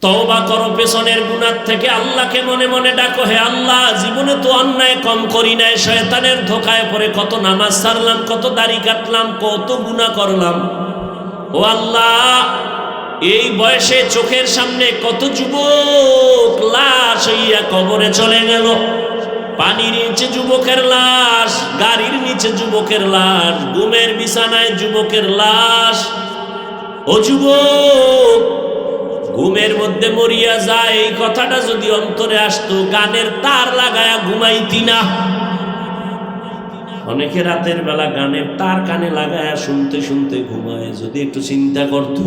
তওবা করো পেছনের গুনাহ থেকে, আল্লাহকে মনে মনে ডাকো, হে আল্লাহ জীবনে তো অন্যায় কম করি নাই, শয়তানের ধোকায় পড়ে কত নামাজ ছাড়লাম, কত দাড়ি কাটলাম, কত গুনাহ করলাম। ও আল্লাহ, এই বয়সে চোখের সামনে কত যুবক লাশ হইয়া কবরে চলে গেল। পানির নিচে যুবকের লাশ, গাড়ির নিচে যুবকের লাশ, ঘুমের বিছানায় যুবকের লাশ। ও যুবক, ঘুমের মধ্যে মরিয়া যায়, এই কথাটা যদি অন্তরে আসতো, গানের তার লাগায়া ঘুমাইতি না। অনেকে রাতের বেলা গানের তার কানে লাগায়া শুনতে শুনতে ঘুমায়। যদি একটু চিন্তা করতো,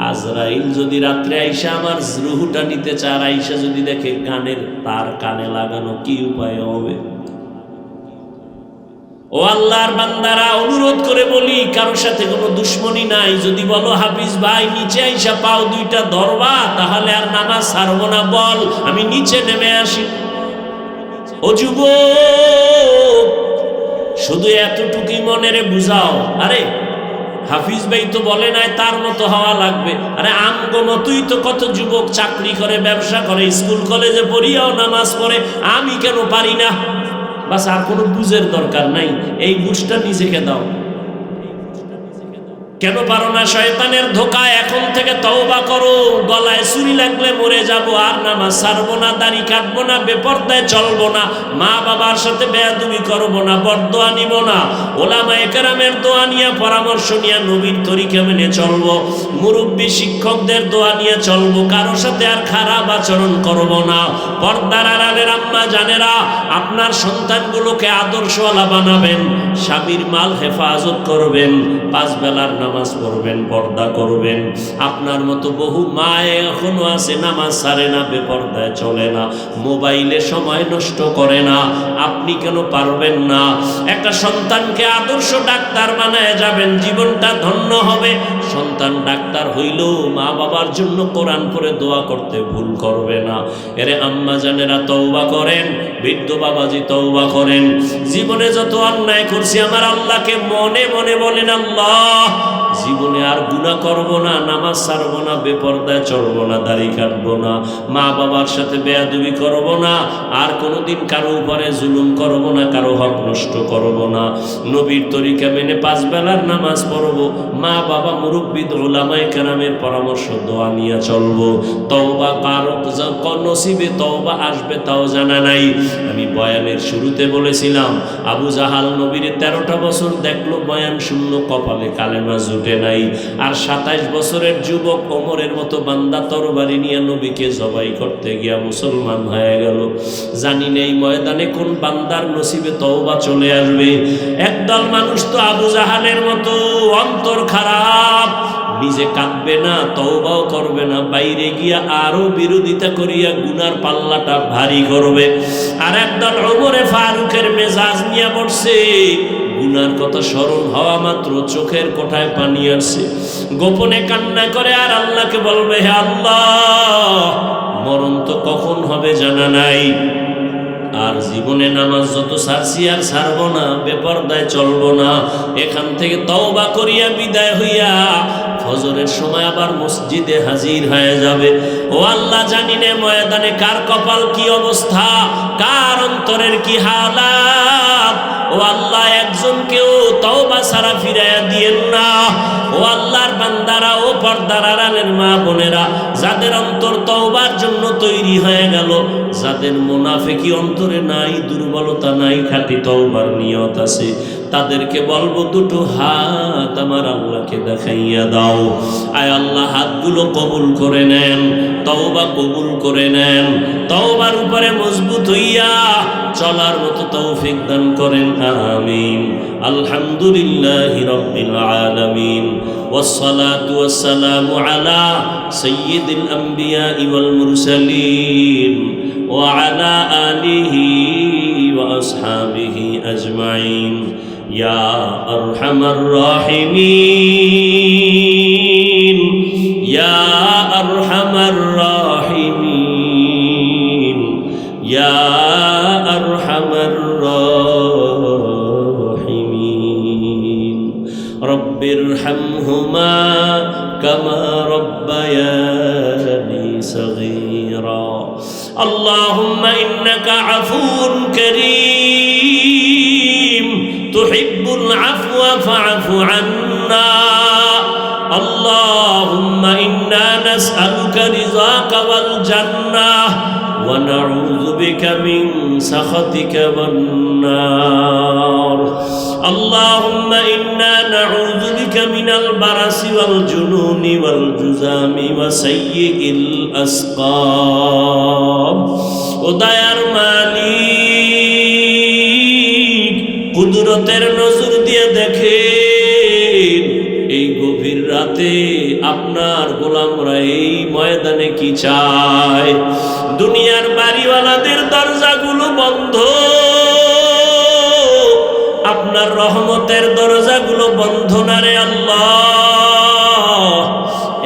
আজরাইল যদি রাত্রে আইসা আমার রুহুটা নিতে চায়, আইসা যদি দেখে গানের তার কানে লাগানো, কি উপায় হবে? ও আল্লাহর বান্দারা, অনুরোধ করে বলি, কারোর সাথে কোনো দুশ্মনী নাই। যদি বলো হাফিজ ভাই নিচে আইসা পাও দুইটা ধরবা, তাহলে আর নামাজ ছাড়বো না, বল আমি নিচে নেমে আসি। ও যুবক, শুধু এতটুকুই মনেরে বুঝাও, আরে হাফিজ ভাই তো বলে নাই তার মতো হওয়া লাগবে। আরে আমগো মতোই তো কত যুবক চাকরি করে, ব্যবসা করে, স্কুল কলেজে পড়িয়াও নামাজ পড়ে, আমি কেন পারি না? বাস, আর কোনো বুঝের দরকার নাই, এই বুঝটা নিজেকে দাও। কেন পারো না? শয়তানের ধোকা। এখন থেকে তওবা করো। গলায় ছুরি লাগলে মরে যাব, আর নামাজ ছাড়বো না, দাড়ি কাটবো না, বেপরদায় চলবো না, মা বাবার সাথে বেয়াদবি করবো না, বরদোয়া নিব না, ওলামায়ে কেরামের দোয়া নিয়ে, পরামর্শ নিয়ে, নবীর তরিকা মেনে চলবো, মুরব্বী শিক্ষকদের দোয়া নিয়ে চলবো, কারোর সাথে আর খারাপ আচরণ করবো না। পর্দার আড়ালের আম্মা জানেরা, আপনার সন্তানগুলোকে আদর্শওয়ালা বানাবেন, স্বামীর মাল হেফাজত করবেন, 5 বেলার নামাজ পড়বেন, পর্দা করবেন। আপনার মতো বহু মা এখনো আছে নামাজ ছাড়ে না, বেপর্দায় চলে না, মোবাইলে সময় নষ্ট করে না। আপনি কেন পারবেন না? একটা সন্তানকে আদর্শ ডাক্তার বানায় যাবেন, জীবনটা ধন্য হবে। সন্তান ডাক্তার হইলেও মা বাবার জন্য কোরআন পড়ে দোয়া করতে ভুল করবে না। এরে আম্মা জানেরা, তওবা করেন, বৃদ্ধ বাবাজি তওবা করেন। জীবনে যত অন্যায় করছি, আমার আল্লাহকে মনে মনে বলেন, আল্লাহ জীবনে আর গুনাহ করব না, নামাজ ছাড়বো না, বেপরদায় চলবো না, দাড়ি কাটবো না, মা বাবার সাথে বেয়াদবি করব না, আর কোনোদিন কারো উপরে জুলুম করব না, কারো হক নষ্ট করব না, নবীর তরিকা মেনে 5 বেলার নামাজ পড়ব, মা বাবা মুরব্বী উলামায়ে কেরামের পরামর্শ দোয়া নিয়ে চলবো। তওবা কারো নসিবে তওবা আসবে তাও জানা নাই। আমি বয়ানের শুরুতে বলেছিলাম, আবু জাহাল নবীর 13টা বছর দেখলো, বয়ান শূন্য, কপালে কালেমা জুটে নাই। আর 27 বছরের যুবক ওমরের মতো বান্দা তরবারি নিয়ে নবীকে জবাই করতে গিয়া মুসলমান হয়ে গেল। জানি নেই ময়দানে কোন বান্দার নসিবে তওবা চলে আসবে। একদল মানুষ তো আবু জাহালের মতো অন্তর খারাপ, নিজে কাঁদবে না, তওবাও করবে না, বাইরে গিয়া আরো বিরোধিতা করিয়া গুনার পাল্লাটা ভারী করবে। আর একদল ওমরে ফারুকের মেজাজ নিয়ে পড়ছে, গুনার কথা স্মরণ হওয়া মাত্র চোখের কোঠায় পানি আসছে, গোপনে কান্না করে আর আল্লাহকে বলবে, হে আল্লাহ মরণ তো কখন হবে জানা নাই, আর জীবনে নামাজ যত ছাড়ছি আর ছাড়বো না, বেপরদায় চলবো না, এখান থেকে তওবা করিয়া বিদায় হইয়া ফজরের সময় আবার মসজিদে হাজির হয়ে যাবে। ও আল্লাহ, জানি না ময়দানে কার কপাল কি অবস্থা, কার অন্তরের কি হালাত। ও আল্লাহ, একজনকেও তওবা ছাড়া ফিরাইয়া দিয়েন না। ও আল্লাহর বান্দারা, ও পর্দার আড়ালের মা বোনেরা, যাদের অন্তর তওবার জন্য তৈরি হয়ে গেল, যাদের মুনাফিকি অন্তরে নাই, দুর্বলতা নাই, খাঁটি তওবার নিয়ত আছে, তাদেরকে বলবো, দুটো হাত আমার আল্লাহকে দেখাইয়া দাও। আয় আল্লাহ, হাতগুলো কবুল করে নেন, তওবা কবুল করে নেন, তওবার উপরে মজবুত হইয়া চলার মতো তৌফিক দান করেন, আমিন। আলহামদুলিল্লাহি রাব্বিল আলামিন, ওয়াসসালাতু ওয়াসসালামু আলা সাইয়্যিদিল আমবিয়া ওয়াল মুরসালিন ওয়া আলা আলিহি ওয়া আসহাবিহি আজমাইন। ইয়া আরহামার রাহিমিন, ইয়া আরহামার রাহিমিন, ইয়া আরহামার রাহিমিন। রব্বিরহামহুমা কামা রব্বায়ানি صغيرا اللهم إنك عفو كريم تحب العفو فاعف عنا اللهم إنا نسألك رضاك والجنة ونعوذ بك من سخطك والنار اللهم إنا نعوذ بك من البرص والجنون والجذام وسيء الأسقام وديار মালিক কুদরতের নজর দিয়ে দেখেন এই গভীর রাতে আপনার গোলামরা এই ময়দানে কি চায় দুনিয়ার বাড়িওয়ালাদের দরজাগুলো বন্ধ আপনার রহমতের দরজাগুলো বন্ধ না রে আল্লাহ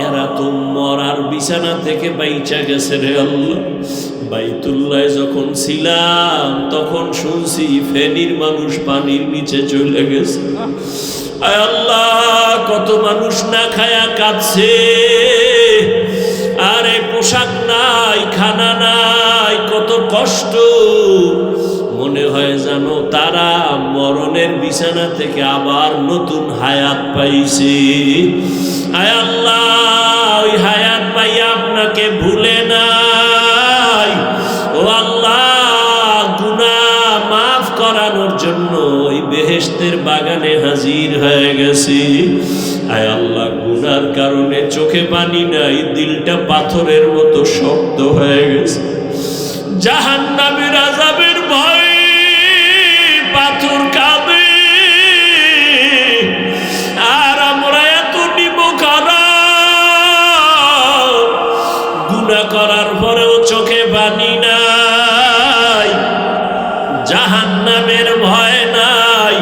এরা তো মরার বিছানা থেকে বাইচা গেছে রে আল্লাহ বাইতুল্লাহ যখন ছিলাম তখন শুনছি ফেনীর মানুষ পানির নিচে চলে গেছে আয় আল্লাহ কত মানুষ না খায়া কাঁদছে আরে পোশাক নাই খানা নাই কত কষ্ট মনে হয় জানো তারা মরণের বিছানা থেকে আবার নতুন হায়াত পাইছে আয় আল্লাহ ওই হায়াত পাইয়া আপনাকে ভুলে নাই ও আল্লাহ গুনাহ মাফ করানোর জন্য ওই বেহেশতের বাগানে হাজির হয়ে গেছি আয় আল্লাহ গুনার কারণে চোখে পানি নাই দিলটা পাথরের মতো শক্ত হয়ে গেছে জাহান্নামের আযাবের ভয় পাথর কাঁদে আর আমরা এত নিমখারাম গুনাহ করার পরেও চোখে পানি নাই জাহান্নামের ভয় নাই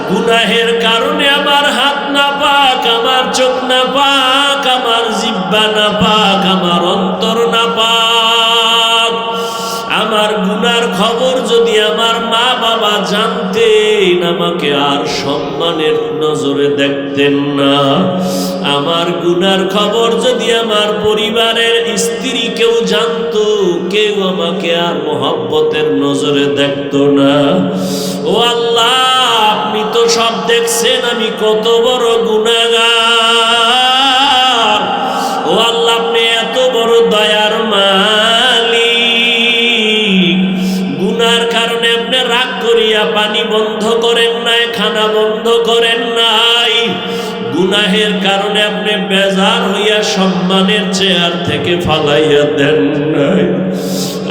গুনাহের কারণে আমার হাত না পাক আমার চোখ না পাক আমার জিহ্বা না পাক আমার অন্তর না পাক আমার গুনার খবর যদি আমার মা বাবা জানতেন আমাকে আর সম্মানের নজরে দেখতেন না আমার গুনার খবর যদি আমার পরিবারের স্ত্রী কেউ জানতো কেউ আমাকে আর মহব্বতের নজরে দেখতো না ও আল্লাহ আপনি তো সব দেখছেন আমি কত বড় গুনাহগার ও আল্লাহ আপনি এত বড় দয়ার মালিক গুনার কারণে আপনি রাগ করিয়া পানি বন্ধ করেন নাই খানা বন্ধ করেন নাই গুনাহের কারণে আপনি বেজার হইয়া সম্মানের চেয়ার থেকে ফালাইয়া দেন নাই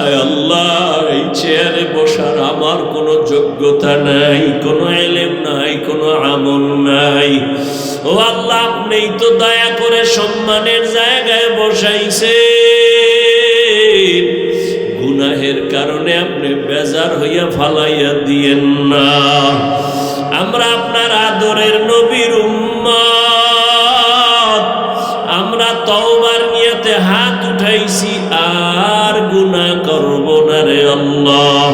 আয় আল্লাহ এই চেয়ারে বসার আমার কোনো যোগ্যতা নাই কোনো ইলম নাই কোনো আমল নাই ও আল্লাহ আপনিই তো দয়া করে সম্মানের জায়গায় বসাইছেন গুনাহের কারণে আপনি বেজার হইয়া ফালাইয়া দিয়েন না আমরা আপনার আদরের নবীর উম্মত আমরা তওবার নিয়তে হাত উঠাইছি আর গুনাহ করব না রে আল্লাহ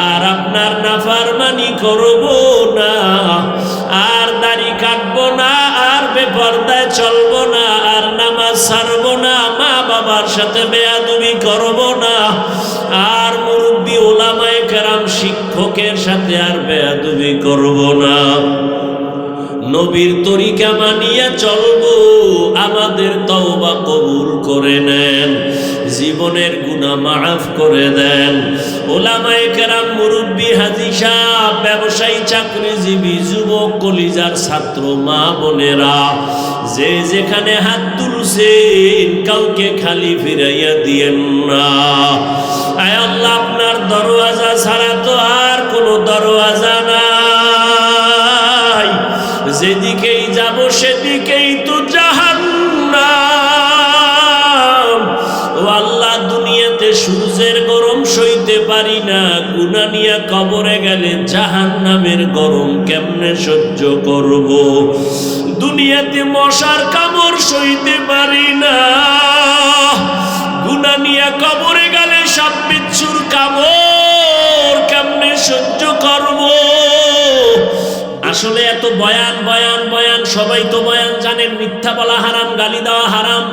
আর আপনার নাফরমানি করব না আর দাড়ি কাটবো না আর বেপরদায় চলবো না আর নামাজ ছাড়বো না মা বাবার সাথে বেয়াদবি করব না আর মুরব্বি উলামায়ে কেরাম শিক্ষকের সাথে আর বেয়াদবি করব না নবীর তরিকা মানিয়া চলবো আমাদের তওবা কবুল করে নেন জীবনের গুনাহ মাফ করে দেন উলামায়ে কেরাম মুরব্বি হাজী সাহেব ব্যবসায়ী চাকরিজীবী যুবক কলিজার ছাত্র মা বোনেরা যে যেখানে হাত তুলছেন কাউকে খালি ফিরাইয়া দিয়েন না আয় আল্লাহ আপনার দরওয়াজা ছাড়া তো আর কোনো দরওয়াজা নাই যেদিকেই যাব সেদিকেই তো জাহান্নাম ও আল্লাহ দুনিয়াতে সূর্যের গরম সইতে পারি না গুনাহ নিয়ে কবরে গেলে জাহান্নামের গরম কেমনে সহ্য করব দুনিয়াতে মশার কামড় সইতে পারি না গুনাহ নিয়ে কবরে গেলে সাপ বিচ্ছুর কামড় কেমনে সহ্য করব আসলে এত বয়ান বয়ান বয়ান সবাই তো বয়ান জানেন মিথ্যা বলা হারাম গালি দেওয়া হারাম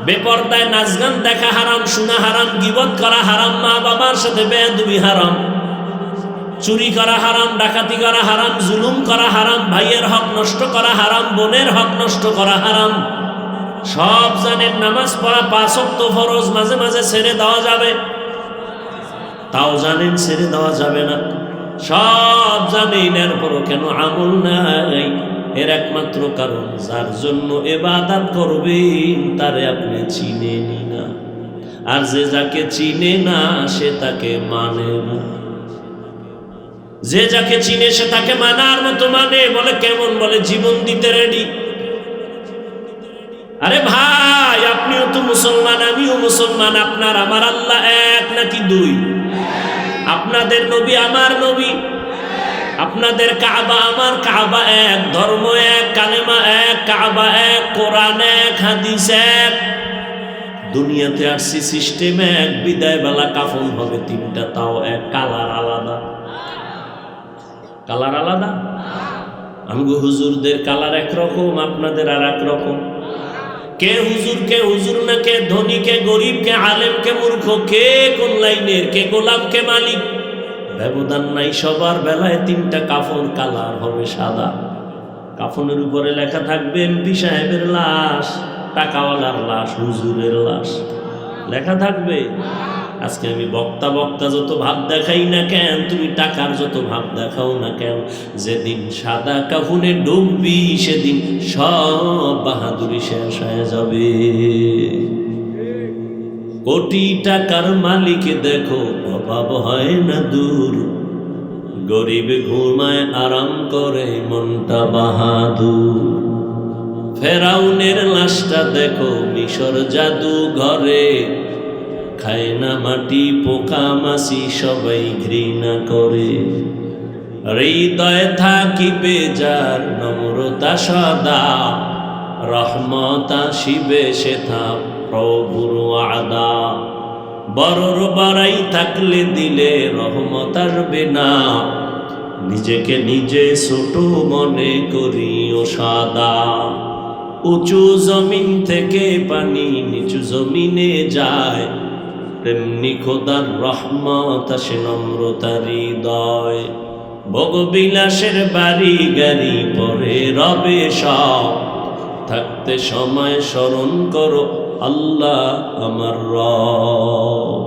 বেপরদায় নাচ গান দেখা হারাম, শোনা হারাম, গীবত করা হারাম, মা বাবার সাথে বেয়াদবি হারাম, চুরি করা হারাম, ডাকাতি করা হারাম, জুলুম করা হারাম, ভাইয়ের হক নষ্ট করা হারাম, বোনের হক নষ্ট করা হারাম। সব জানেন, নামাজ পড়া 5 ওয়াক্ত ফরজ, মাঝে মাঝে ছেড়ে দেওয়া যাবে, তাও জানেন ছেড়ে দেওয়া যাবে না। সব জানেন, এরপরও কেন আমল নাই? এর একমাত্র কারণ, যার জন্য ইবাদত করবেন তারে আপনি চিনেনই না, আর যে যাকে চিনে না সে তাকে মানে না। যে যাকে চিনে সে তাকে মানার মতো মানে। বলে কেমন? বলে জীবন দিতে রেডি। আরে ভাই, আপনিও তো মুসলমান, আমিও মুসলমান। আপনার আমার আল্লাহ এক নাকি 2? আপনাদের নবী আমার নবী, আপনাদের কাবা আমার কাবা এক, ধর্ম এক, কালেমা এক, কাবা এক, কোরআন এক, হাদিস এক। দুনিয়াতে আসছি সিস্টেম এক, বিদায় বেলা কাফন হবে 3টা, তাও এক, কালার আলাদা। কালার আলাদা? আমগো হুজুরদের কালার একরকম, আপনাদের আর এক রকম। কে হুজুর, কে হুজুর না, কে ধনী, কে গরিব, কে আলেম, কে মূর্খ, কে কোন লাইনের, কে গোলাম, কে মালিক, ব্যবধান নাই। সবার বেলায় 3টা কাফন, কালার হবে সাদা। কাফনের উপরে লেখা থাকবে এমপি সাহেবের লাশ, টাকাওয়ালার লাশ, হুজুরের লাশ, লেখা থাকবে। আজকে আমি বক্তা যত ভাব দেখাই না কেন, তুমি টাকার যত ভাব দেখাও না কেন, যেদিন সাদা কাফনে ডুববি সেদিন সব বাহাদুরি শেষ হয়ে যাবে। কোটি টাকার মালিক দেখো, অভাব হয় না দূর, গরিব ঘুমায় আরাম করে মনটা বাহাদুর। ফেরাউনের লাশটা দেখো মিশর জাদু ঘরে, খায় না মাটি, পোকা মাছি সবাই ঘৃণা করে। হৃদয়ে থাকিবে যার নম্রতা সদা, রহমত আসিবে সেথা প্রভুর ওয়াদা। বড়র বাড়াই থাকলে দিলে রহমত আসবে না, নিজেকে নিজে ছোট মনে করিও সাদা। উঁচু জমিন থেকে পানি নিচু জমিনে যায়, তেমনি খোদার রহমত আসে নম্রতার হৃদয়। ভোগবিলাসের বাড়ি গাড়ি পরে রবে সব, থাকতে সময় স্মরণ করো আল্লাহ আমার রব।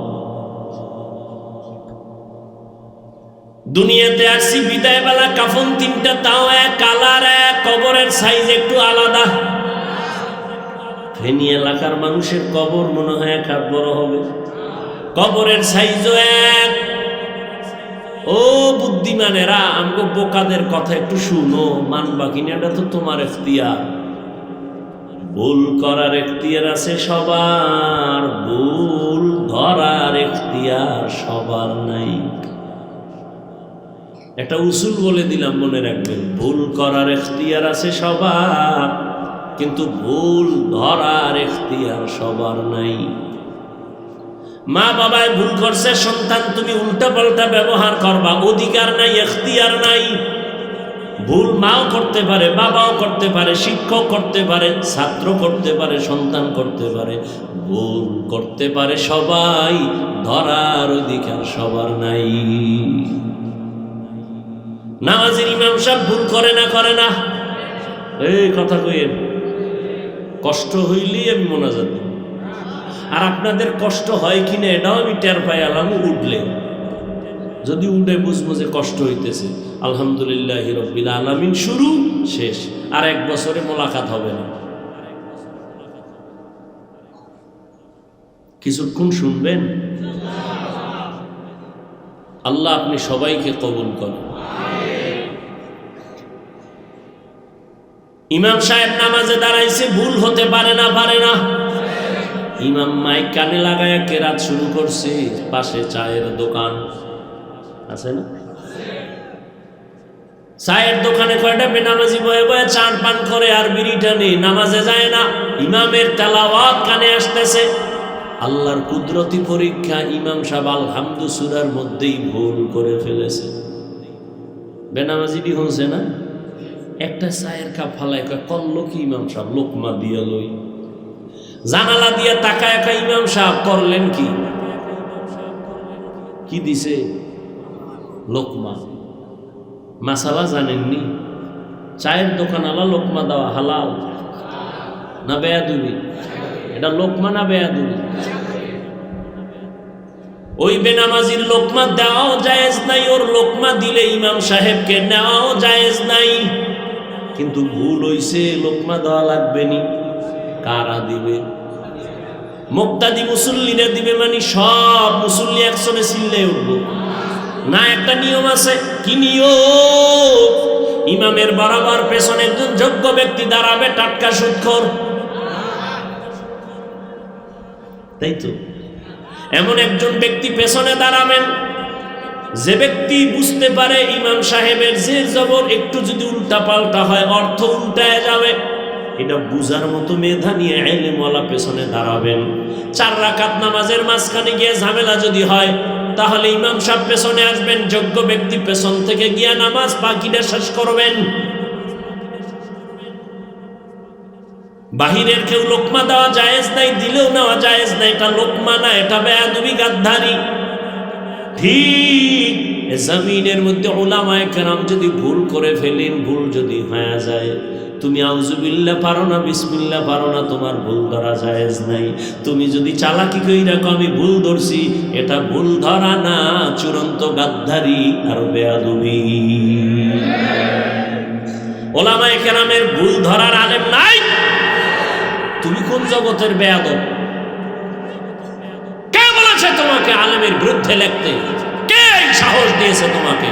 দুনিয়াতে আসছি বিদায় বেলা কাফন 3টা, তাও এক, কালার এক, কবরের সাইজ একটু আলাদা। ফেনী এলাকার মানুষের কবর মনে হয় 1 হাত বড় হবে, কবরের সাইজও এক। ও বুদ্ধিমানেরা, আমগো বোকাদের কথা একটু শুনো, মানবা কিনা এটা তো তোমার এখতিয়ার। ভুল করার এখতিয়ার আছে সবার, ভুল ধরার এখতিয়ার সবার নাই। একটা উসুল বলে দিলাম, মনে রাখবেন, ভুল করার এখতিয়ার আছে সবার, কিন্তু ভুল ধরার এখতিয়ার সবার নাই। মা বাবায় ভুল করছে, সন্তান তুমি উল্টা পাল্টা ব্যবহার করবা, অধিকার নাই, এখতিয়ার নাই। ভুল মাও করতে পারে, বাবাও করতে পারে, শিক্ষক করতে পারে, ছাত্র করতে পারে, সন্তান করতে পারে, ভুল করতে পারে সবাই, ধরার অধিকার সবার নাই। নামাজের ইমাম সাহেব ভুল করে না? করে না? এই কথা কইেন, কষ্ট হইলেই আমি মোনাজাত দেব। আর আপনাদের কষ্ট হয় কিনা এটাও আমি টের পাই আলাম উঠলে। যদি উঠে বুঝবো যে কষ্ট হইতেছে, আলহামদুলিল্লাহ রাব্বিল আলামিন, শুরু শেষ, আর 1 বছরে মোলাকাত হবে না। কিছুক্ষণ শুনবেন। আল্লাহ আপনি সবাইকে কবুল করেন। ইমাম সাহেব নামাজে দাঁড়াইছে, ভুল হতে পারে না? পারে না? ইমাম মাইক কানে লাগায় কেরাত শুরু করছে, পাশে চায়ের দোকান আছে না? চায়ের দোকানে কয়টা বেনামাজি বয়ে বয়ে চান পান করে আর বিড়ি টানে, নামাজে যায় না। ইমামের তেলাওয়াত কানে আসতেছে। আল্লাহর কুদরতি পরীক্ষা, ইমাম সাহেব আলহামদু সূরার মধ্যেই ভুল করে ফেলেছে। বেনামাজিটি হচ্ছে না, একটা চায়ের কাপ ফালাই কয়, করলো কি ইমাম সাহেব? লোকমা দিয়া লই। জানালা দিয়ে তাকায় একা ইমাম সাহেব করলেন কি? কি দিছে? লোকমা। মাসালা জানেননি? চায়ের দোকানওয়ালা লোকমা দেওয়া হালাল না বেয়াদবি? এটা লোকমা না বেয়াদবি? ওই বেনামাজির লোকমা দেওয়াও জায়েজ নাই, ওর লোকমা দিলে ইমাম সাহেবকে নেওয়াও জায়েজ নাই। কিন্তু ভুল হইছে, লোকমা দেওয়া লাগবে নি। কারা দিবে? মুক্তাদি মুসল্লিরা দিবে, মানে সব মুসল্লি একসঙ্গে চিল্লে উঠবো না। একটা নিয়ম আছে। কি নিয়ম? ইমামের বরাবর পেছনে একজন যোগ্য ব্যক্তি দাঁড়াবে, টাটকা সুদখোর, তাই তো? এমন একজন ব্যক্তি পেছনে দাঁড়াবেন যে ব্যক্তি বুঝতে পারে ইমাম সাহেবের জের জবর একটু যদি উল্টা পাল্টা হয় অর্থ উল্টায় যাবে, এটা বুঝার মতো মেধা নিয়ে ইলমওয়ালা পেছনে দাঁড়াবেন। 4 রাকাত নামাজের মাঝখানে গিয়ে ঝামেলা যদি হয় তাহলে ইমাম সাহেব পেছনে আসবেন, যোগ্য ব্যক্তি পেছন থেকে গিয়ে নামাজ বাকিটা শেষ করবেন। বাহিরের কেউ লোকমা দেওয়া জায়েজ নাই, দিলেও নেওয়া জায়েজ নাই। এটা লোকমা না, এটা বেয়াদবি, গাদ্দারি। ঠিক জমিনের মধ্যে উলামায়ে কেরাম যদি ভুল করে ফেলেন, ভুল যদি হয়ে যায়, তুমি আউযুবিল্লাহ পারো না, বিসমিল্লাহ পারো না, তোমার ভুল ধরা জায়েজ নাই। তুমি যদি চালাকি কইরা কও আমি ভুল ধরছি, এটা ভুল ধরা না, চূড়ান্ত গাদ্দারি আর বেয়াদবি। উলামায়ে কেরামের ভুল ধরার আলেম নাই। তুমি কোন জগতের বেয়াদব? কে বলেছে তোমাকে আলেমের বিরুদ্ধে লিখতে? কে সাহস দিয়েছে তোমাকে?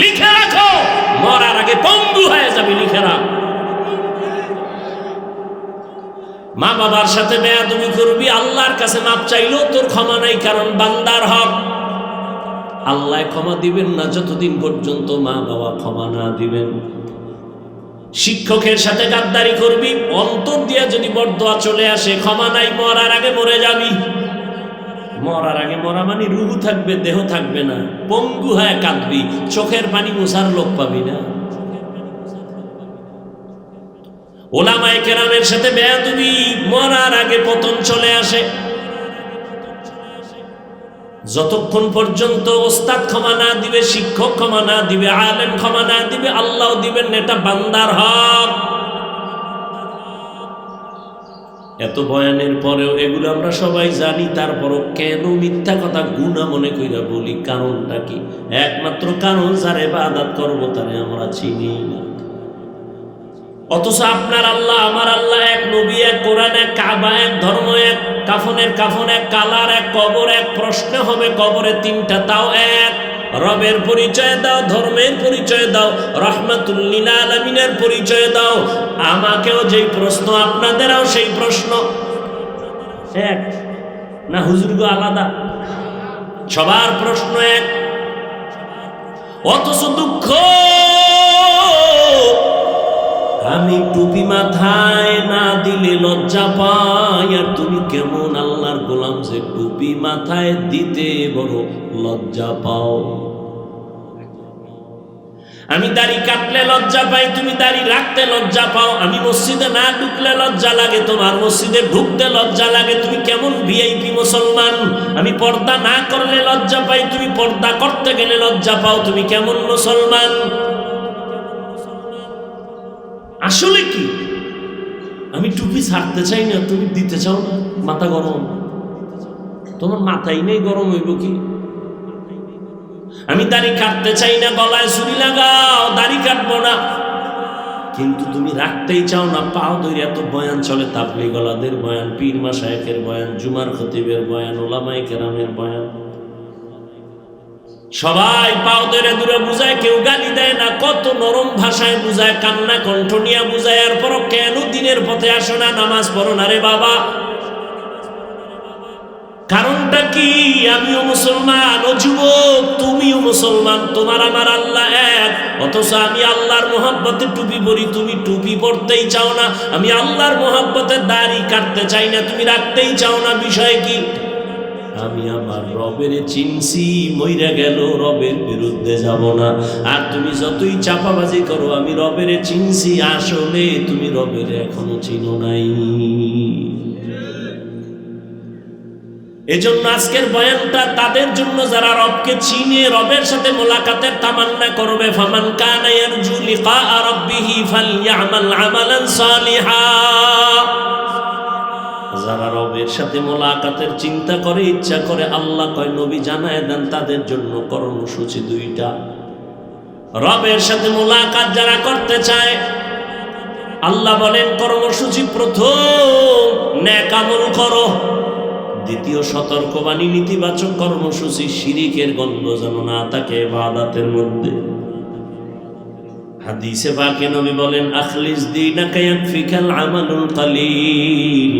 লিখে রাখো, মরার আগে পঙ্গু হয়ে যাবে। লিখে রাখ। মা বাবার সাথে বেয়াদবি করবি, আল্লাহর কাছে মাপ চাইলেও তোর ক্ষমা নাই, কারণ বান্দার হক। আল্লাহ ক্ষমা দিবেন না যতদিন পর্যন্ত মা বাবা ক্ষমা না দিবেন। শিক্ষকের সাথে গাদ্দারি করবি, অন্তর দিয়ে যদি বরদোয়া চলে আসে, ক্ষমা নাই, মরার আগে মরে যাবি। মরার আগে মরা মানে রুহু থাকবে, দেহ থাকবে না, পঙ্গু হয়ে কাঁদবি, চোখের পানি মোছার লোক পাবি না। উলামায়ে কেরামের সাথে বেয়াদবি, মরার আগে পতন চলে আসে। যতক্ষণ পর্যন্ত ওস্তাদ ক্ষমা না দিবে, শিক্ষক ক্ষমা না দিবে, আলেম ক্ষমা না দিবে, আল্লাহ দিবেন না। এটা বান্দার হক। এত বয়ানের পরেও এগুলো আমরা সবাই জানি, তারপরও কেন মিথ্যা কথা গুনাহ মনে কইরা বলি? কারণটা কি? একমাত্র কারণ, যারে ইবাদত করব তারে আমরা চিনি না। অথচ আপনার আল্লাহ, আমার আল্লাহ এক, নবী এক, কোরআন এক, কাবা এক, ধর্ম এক, কাফনের কাফন এক, কালার এক, কবর এক। প্রশ্ন হবে কবরে 3টা, তাও এক। রবের পরিচয় দাও, ধর্মের পরিচয় দাও, রাহমাতুল লিল আলামিনের পরিচয় দাও। আমাকেও যেই প্রশ্ন, আপনাদেরও সেই প্রশ্ন। এক না হুজুরগো আলাদা? সবার প্রশ্ন এক। অথচ দুঃখ, আমি টুপি মাথায় না দিলে লজ্জা পাই। আর তুমি কেমন আল্লাহর গোলাম যে টুপি মাথায় দিতে বড় লজ্জা পাও? আমি দাড়ি কাটলে লজ্জা পাই, তুমি দাড়ি রাখতে লজ্জা পাও। আমি মসজিদে না ঢুকলে লজ্জা লাগে, তোমার মসজিদে ঢুকতে লজ্জা লাগে। তুমি কেমন ভিআইপি মুসলমান? আমি পর্দা না করলে লজ্জা পাই, তুমি পর্দা করতে গেলে লজ্জা পাও। তুমি কেমন মুসলমান? আসলে কি? আমি টুপি ছাড়তে চাই না, তুমি দিতে চাও না। মাথা গরম, তোমার মাথাই নেই, গরম হইব কি? আমি দাড়ি কাটতে চাই না, গলায় ছুরি লাগাও, দাড়ি কাটবো না। কিন্তু তুমি রাখতেই চাও না। পাও ধরে এত বয়ান চলে, তাবলীগওয়ালাদের বয়ান, পীর মাশায়েখের বয়ান, জুমার খতিবের বয়ান, উলামায়ে কেরামের বয়ান, সবাই পাও ধরে দূরে বুঝায়, কেউ গালি দেয় না। কত নরম ভাষায় বুঝায়, কান্না কণ্ঠ নিয়ে বুঝায়। এরপরও কেন দিনের পথে আসো না, নামাজ পড়ো না রে বাবা? কারণটা কি? আমিও মুসলমান, ও যুবক তুমিও মুসলমান, তোমার আমার আল্লাহ এক। অথচ আমি আল্লাহর মোহাব্বতে টুপি পরি, তুমি টুপি পরতেই চাও না। আমি আল্লাহর মোহাব্বতে দাড়ি কাটতে চাই না, তুমি রাখতেই চাও না। বিষয় কি? আমি আমার রবের চিনছি, মইরা গেল রবের বিরুদ্ধে যাব না। আর তুমি যতই চাপাবাজি করো, আমি রবের চিনছি, আসলে তুমি রবের এখনো চিনো নাই। এজন্য আজকের বয়ানটা তাদের জন্য যারা রবকে চিনে, রবের সাথে মোলাকাতের তামান্না করবে। ফামান কানা ইয়ারজু লিকা রাব্বিহি ফালইআমাল আমালান সালিহা। যারা রবের সাথে মোলাকাতের চিন্তা করে, ইচ্ছা করে, আল্লাহ কয় নবী জানায় দেন তাদের জন্য কর্মসূচি দুইটা। রবের সাথে মোলাকাত যারা করতে চায়, আল্লাহ বলেন কর্মসূচি প্রথম নেক আমল করো। দ্বিতীয় সতর্কবাণী নীতিবাচক কর্মসূচি, শিরিকের গন্ধ যেন না থাকে ইবাদতের মধ্যে। হাদিসে পাকে নবী বলেন আখলিস দীনাকা ইয়াকফিকাল আমালুল কালিল।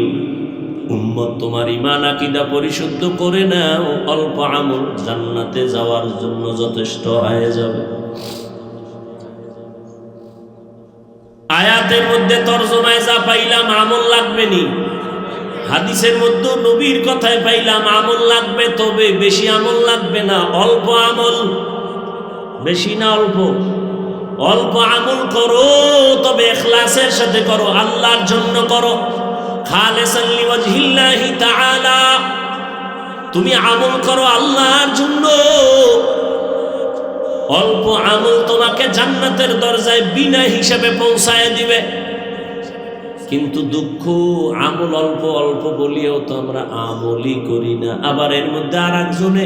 উম্মত তোমার ঈমান আকীদা পরিশুদ্ধ করে নাও, অল্প আমল জান্নাতে যাওয়ার জন্য যথেষ্ট হয়ে যাবে। আয়াতের মধ্যে তরজমায় যা পাইলাম আমল লাগবে নি, হাদিসের মধ্যে নবীর কথায় পাইলাম আমল লাগবে, তবে বেশি আমল লাগবে না, অল্প আমল। বেশি না অল্প? অল্প আমল করো, তবে ইখলাসের সাথে করো, আল্লাহর জন্য করো, খালিসান লিওয়াজহিল্লাহি তাআলা। তুমি আমল করো আল্লাহর জন্য। অল্প আমল তোমাকে জান্নাতের দরজায় বিনা হিসাবে পৌঁছায় দিবে। কিন্তু দুঃখ, আমল অল্প অল্প বলিও তো আমরা আমলই করি না। আবার এর মধ্যে আর একজনে,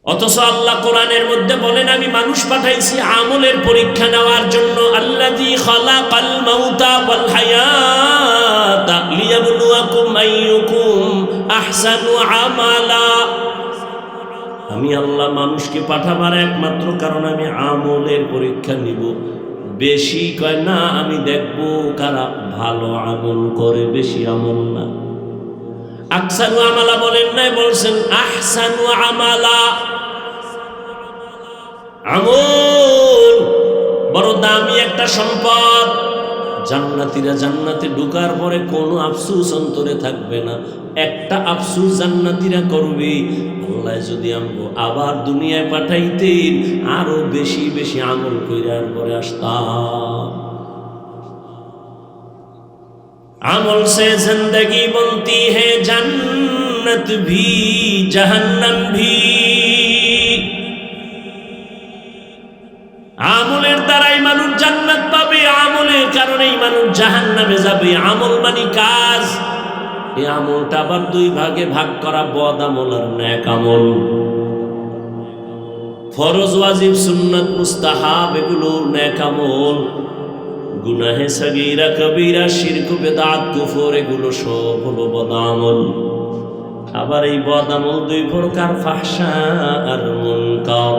অথচ আল্লাহ কোরআনের মধ্যে বলেন আমি মানুষ পাঠাইছি আমলের পরীক্ষা নেওয়ার জন্য। আল্লাযী খালাকাল মাউতা ওয়াল হায়াতা লিয়াবলুয়াকুম আইয়ুকুম আহসানু আমালা। আমি আল্লাহ মানুষকে পাঠাবার একমাত্র কারণ আমি আমলের পরীক্ষা নিব। বেশি কয় না, আমি দেখব কারা ভালো আমল করে, বেশি আমল না। আকসানু আমালা বলেন নাই, বলছেন আহসানু আমালা। আমল বড় দামি একটা সম্পদ। জান্নাতীরা জান্নাতে ঢোকার পরে কোনো আফসোস অন্তরে থাকবে না। একটা আফসোস জান্নাতীরা করবে, আল্লাহ যদি আমগো আবার দুনিয়ায় পাঠাইতেন, আরো বেশি বেশি আমল কইরার পরে আসতাম। আমল से जिंदगी बनती है, जन्नत भी जहन्नम भी। আমলের দ্বারাই মানুষ জান্নাত পাবে, আমলের কারণেই মানুষ জাহান্নামে যাবে। আমল মানে কাজ। এই আমলটা আবার দুই ভাগে ভাগ করা, বদ আমল আর নেক আমল। ফরজ, ওয়াজিব, সুন্নাত, মুস্তাহাব এগুলো নেক আমল। গুনাহে সগীরা, কবিরা, শিরক, বিদআত, কুফর এগুলো সব হলো বদ আমল। আবার এই বদ আমল দুই প্রকার, ফাহশা আর মুনকার।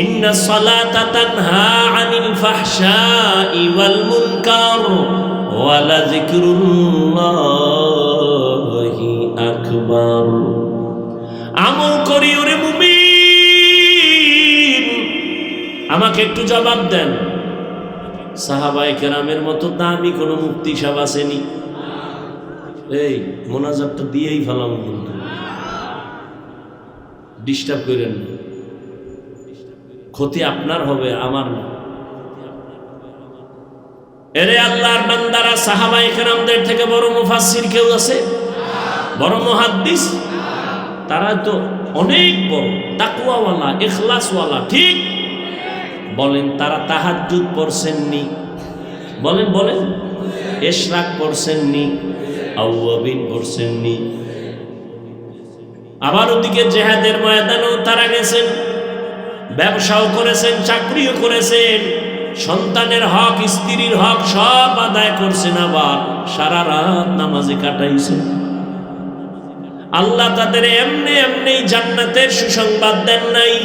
ইন্না সালাতা তানহা আনিল ফাহশাই ওয়াল মুনকার ওয়া লাযিকরুল্লাহি আকবার। আমল করি ওরে মুমিন। আমাকে একটু জবাব দেন, সাহাবায়ে কেরামের মতো দামি কোনো মুফতি সাহেব আসেনি? এই মোনাজাতটা দিয়েই ফেলাম, কিন্তু ডিস্টার্ব করেন না। ক্ষতি আপনার হবে, আমার না। এরে আল্লাহর বান্দারা, সাহাবায়ে কেরামদের থেকে বড় মুফাসসির কেউ আছে? বড় মুহাদ্দিস? তারা তো অনেক বড়, তাকওয়াওয়ালা, ইখলাসওয়ালা। ঠিক বলেন, তারা তাহাজ্জুদ পড়ছেননি? বলেন বলেন। ইশরাক পড়ছেননি? আওয়াবিন পড়ছেননি? আবার ওদিকে জিহাদের ময়দানেও তারা গেছেন, ব্যবসাও করেছেন, চাকরিও করেছেন, সন্তানের হক, স্ত্রীর হক সব আদায় করছেন, আবার সারা রাত নামাজে কাটাইছেন। আল্লাহ তাদের এমনি এমনি জান্নাতের সুসংবাদ দেন নাই।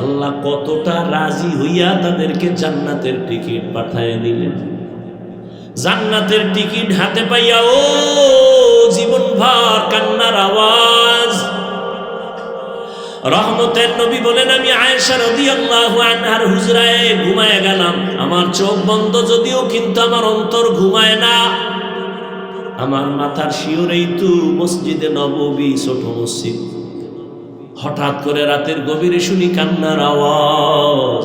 আল্লাহ কতটা রাজি হইয়া তাদেরকে জান্নাতের টিকিট পাঠিয়ে দিলেন। জান্নাতের টিকিট হাতে পাইয়া ও জীবনভর কান্নার আওয়াজ। রহমতের নবী বলেন আমি আয়েশা রাদিয়াল্লাহু আনহার হুজরায় ঘুমায় গেলাম। আমার চোখ বন্ধ যদিও, কিন্তু আমার অন্তর ঘুমায় না। আমার মাথার শিওরেই তো মসজিদে নববী, ছোট মসজিদ। হঠাৎ করে রাতের গভীরে শুনি কান্নার আওয়াজ।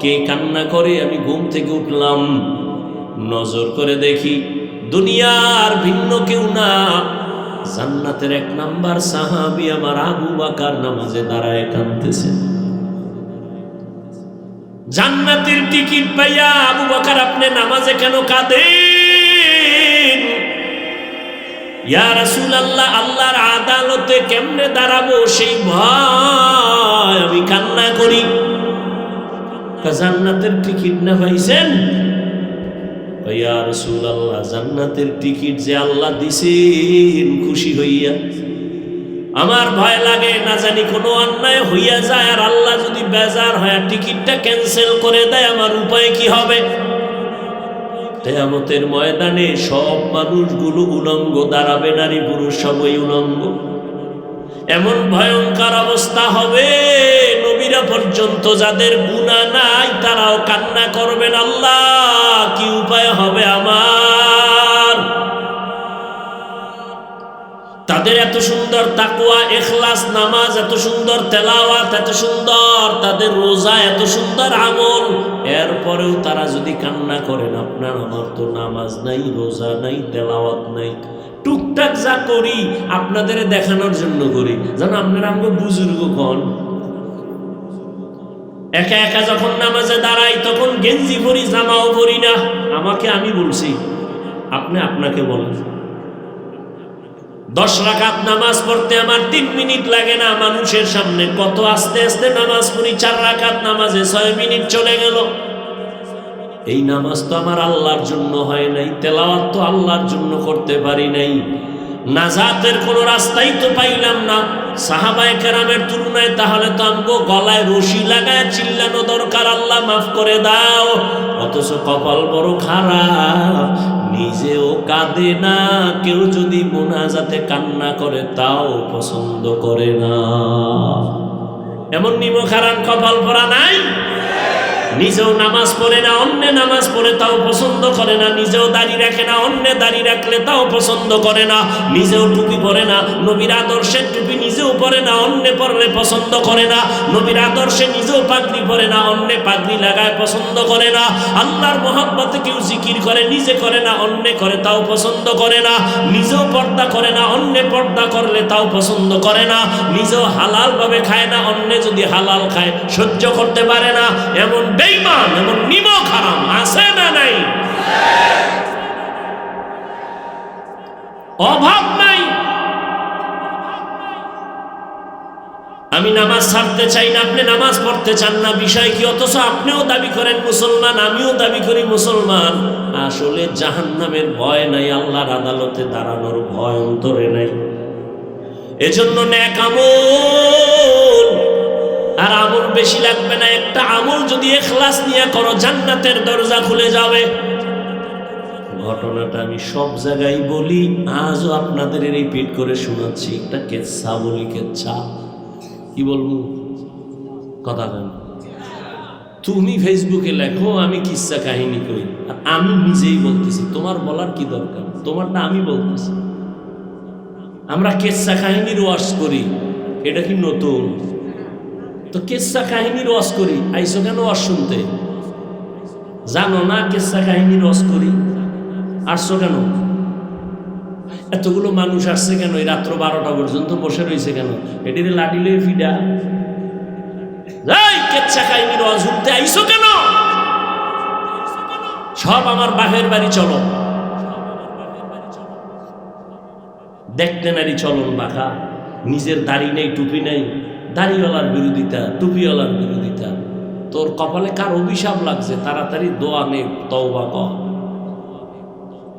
কে কান্না করে? আমি ঘুম থেকে উঠলাম, নজর করে দেখি দুনিয়ার ভিন্ন কেউ না, জান্নাতের 1 নাম্বার সাহাবী আমার আবু বকর নামাজে দাঁড়ায় কাঁদতেছে। জান্নাতের টিকিট পাইয়া আবু বকর আপনি নামাজে কেন কাঁদেন? ইয়া রাসূলুল্লাহ, আল্লাহর আদালতে কেমনে দাঁড়াবো সেই ভয় আমি কান্না করি। জান্নাতের টিকিট না পাইছেন? ইয়া রাসূলুল্লাহ, জান্নাতের টিকিট যে আল্লাহ দিছেন খুশি হইয়া, আমার ভয় লাগে না জানি কোনো অন্যায় হইয়া যায় আর আল্লাহ যদি বেজার হয় টিকিটটা ক্যান্সেল করে দেয়, আমার উপায় কি হবে? কিয়ামতের ময়দানে সব মানুষগুলো উলঙ্গ দাঁড়াবে, নারী পুরুষ সবই উলঙ্গ। এমন ভয়ঙ্কর অবস্থা হবে, নবীরা পর্যন্ত যাদের গুনাহ নাই তারাও কান্না করবেন, আল্লাহ কি উপায় হবে আমার? তাদের এত সুন্দর তাকওয়া, ইখলাস, নামাজ, এত সুন্দর তেলাওয়াত, এত সুন্দর তাদের রোজা, এত সুন্দর আমল, এরপরেও তারা যদি কান্না করেন, আপনার আমার তো নামাজ নাই, রোজা নাই, তেলাওয়াত নাই, টুকটাক যা করি আপনাদের দেখানোর জন্য করি, যেন আপনারা আমাকে বুজুর্গ কন। একা একা যখন নামাজে দাঁড়াই তখন গেঞ্জি পরি, জামাও পরি না। আমাকে আমি বলছি, আপনি আপনাকে বলেন। 10 রাকাত নামাজ পড়তে আমার 3 মিনিট লাগে না, মানুষের সামনে কত আস্তে আস্তে নামাজ পড়ি। 4 রাকাত নামাজে 6 মিনিট চলে গেল। এই নামাজ তো আমার আল্লাহর জন্য হয় নাই, তেলাওয়াত তো আল্লাহর জন্য করতে পারি নাই, নাজাতের কোনো রাস্তাই তো পাইলাম না। সাহাবায়ে কেরামের তুলনায় তাহলে তো আমগো গলায় রশি লাগায় চিল্লানো দরকার, আল্লাহ মাফ করে দাও। অথচ কপাল বড় খারাপ, নিজেও কাঁদে না, কেউ যদি মোনাজাতে কান্না করে তাও পছন্দ করে না। এমন নিমক হারাম কপাল পরা নাই? নিজেও নামাজ পড়ে না, অন্য নামাজ পড়ে তাও পছন্দ করে না। নিজেও দাড়ি রাখে না, অন্য দাড়ি রাখলে তাও পছন্দ করে না। নিজেও টুপি পরে না, নবীর আদর্শের টুপি নিজেও পরে না, অন্য পরলে পছন্দ করে না। নবীর আদর্শে নিজেও পাগড়ি পরে না, অন্য পাগড়ি লাগায় পছন্দ করে না। আল্লাহর মহব্বতে কেউ জিকির করে, নিজে করে না, অন্য করে তাও পছন্দ করে না। নিজেও পর্দা করে না, অন্য পর্দা করলে তাও পছন্দ করে না। নিজেও হালাল ভাবে খায় না, অন্য যদি হালাল খায় সহ্য করতে পারে না। এমন বেঈমান, এমন নিমক হারাম আছে না নাই? অভাব নাই। আমি নামাজ ছাড়তে চাই না, আপনি নামাজ পড়তে চান না, বিষয় কি? অথচ আপনিও দাবি করেন মুসলমান, আমিও দাবি করি মুসলমান। আসলে জাহান্নামের ভয় নাই, আল্লাহর আদালতে দাঁড়ানোর ভয় অন্তরে নাই। এজন্য নেক আমল, আর আমল বেশি লাগবে না, একটা আমল যদি ইখলাস নিয়ে করো জান্নাতের দরজা খুলে যাবে। ঘটনাটা আমি সব জায়গায় বলি, আজও আপনাদের রিপিট করে শোনাচ্ছি। একটা কেচ্ছা বলি, কেচ্ছা কি বলবো, কথা কেন? তুমি ফেসবুকে লেখো, আমি কিচ্ছা কাহিনী করি, আর আমি নিজেই বলতেছি। তোমার বলার কি দরকার? তোমারটা আমি বলতেছি। আমরা কেচ্ছা কাহিনীর ওয়াজ করি, এটা কি নতুন? তো কেচ্ছা কাহিনীর ওয়াজ করি, আইসো কেন ওয়াজ শুনতে? জানো না কেচ্ছা কাহিনীর ওয়াজ করি? আসছো কেন? এতগুলো মানুষ আসছে কেন? এই রাত্র 12টা পর্যন্ত বসে রয়েছে কেন? এটির লাডিলে ফিডা কেচ্ছা কাহিনীর ওয়াজ শুনতে আইসো কেন? সব আমার বাপের বাড়ি চলো। দেখতে নারী চলন বাঁকা, নিজের দাড়ি নেই, টুপি নেই, দাড়িওয়ালার বিরোধিতা, টুপিওয়ালার বিরোধিতা। তোর কপালে কার অভিশাপ লাগছে? তাড়াতাড়ি দোয়া নে, তওবা কর।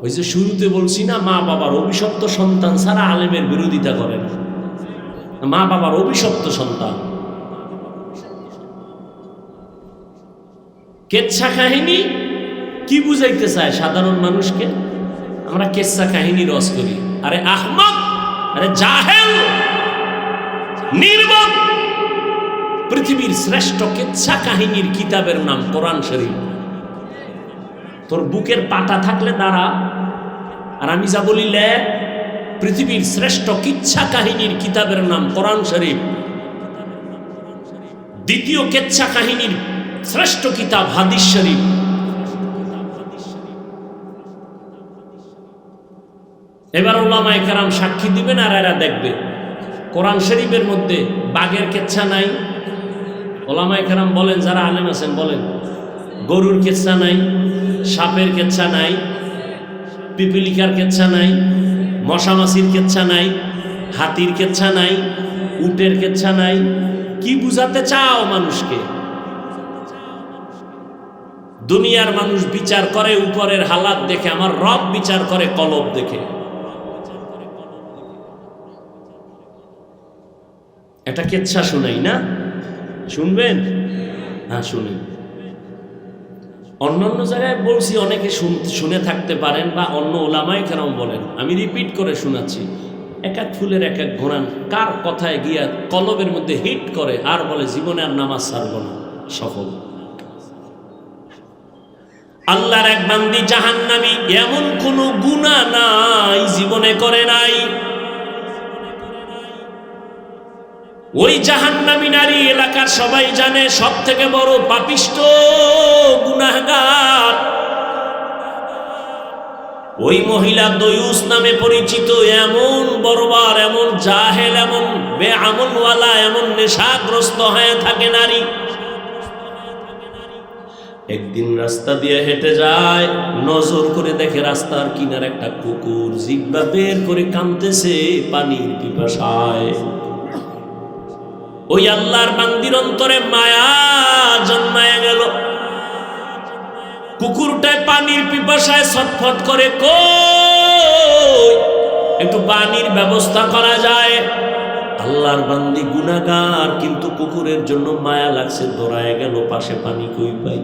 ওই যে শুরুতে বলছি না, মা বাবার অভিশপ্ত সন্তান ছাড়া আলেমের বিরোধিতা করে না। মা বাবার অভিশপ্ত সন্তান। কেচ্ছা কাহিনী কি বুঝাইতে চায় সাধারণ মানুষকে? আমরা কেচ্ছা কাহিনী রস করি। আরে আহমদ, আরে জাহেল, নির্বোধ! পৃথিবীর শ্রেষ্ঠ কেচ্ছা কাহিনীর কিতাবের নাম কোরআন শরীফ। তোর বুকের পাতা থাকলে দাঁড়া, আর আমি যা বলি লে। পৃথিবীর শ্রেষ্ঠ কিচ্ছা কাহিনীর কিতাবের নাম কোরআন শরীফ। দ্বিতীয় কেচ্ছা কাহিনীর শ্রেষ্ঠ কিতাব হাদিস শরীফ। এবার ওলামায়ে কেরাম সাক্ষী দিবেন আর এরা দেখবে। কোরআন শরীফের মধ্যে বাঘের কেচ্ছা নাই। ওলামায়ে কেরাম বলেন, যারা আলেম আছেন বলেন, গরুর কেচ্ছা নাই, সাপের কেচ্ছা নাই, পিপিলিকার কেচ্ছা নাই, মশামাছির কেচ্ছা নাই, হাতির কেচ্ছা নাই, উটের কেচ্ছা নাই। কি বুঝাতে চাও মানুষকে? দুনিয়ার মানুষ বিচার করে উপরের হালাত দেখে, আমার রব বিচার করে কলব দেখে। এটা কেচ্ছা শুনাই না? শুনবেন? হ্যাঁ শুনেন। অন্যান্য জায়গায় বলছি, অনেকে শুনে থাকতে পারেন বা অন্য ওলামায়ে কেরাম বলেন, আমি রিপিট করে শোনাচ্ছি। এক এক ফুলের এক এক ঘোরান কার কথায় গিয়া কলবের মধ্যে হিট করে আর বলে জীবনে আর নামাজ ছাড়ব না, সফল। আল্লাহর এক বান্দি জাহান্নামী, এমন কোন গুনাহ নাই জীবনে করে নাই। ওই জাহান্নামী নারী এলাকার সবাই জানে সব থেকে বড় পাপিষ্ট গুনাহগার। ওই মহিলা দয়ুস নামে পরিচিত, এমন বর্বর, এমন জাহেল, এমন বেআমলওয়ালা, এমন নেশাগ্রস্ত হয়ে থাকে নারী। একদিন রাস্তা দিয়ে হেঁটে যায়, নজর করে দেখে রাস্তার কিনারে একটা কুকুর জিহ্বা বের করে কাঁদতেছে পানির পিপাসায়। ওই আল্লাহর বান্দির অন্তরে মায়া জন্মায় গেল। কুকুরটায় পানির পিপাসায় ছটফট করে, কই একটু পানির ব্যবস্থা করা যায়। আল্লাহর বান্দি গুনাহগার, কিন্তু কুকুরের জন্য মায়া লাগছে, দৌড়ায় গেল পাশে পানি কই পাই।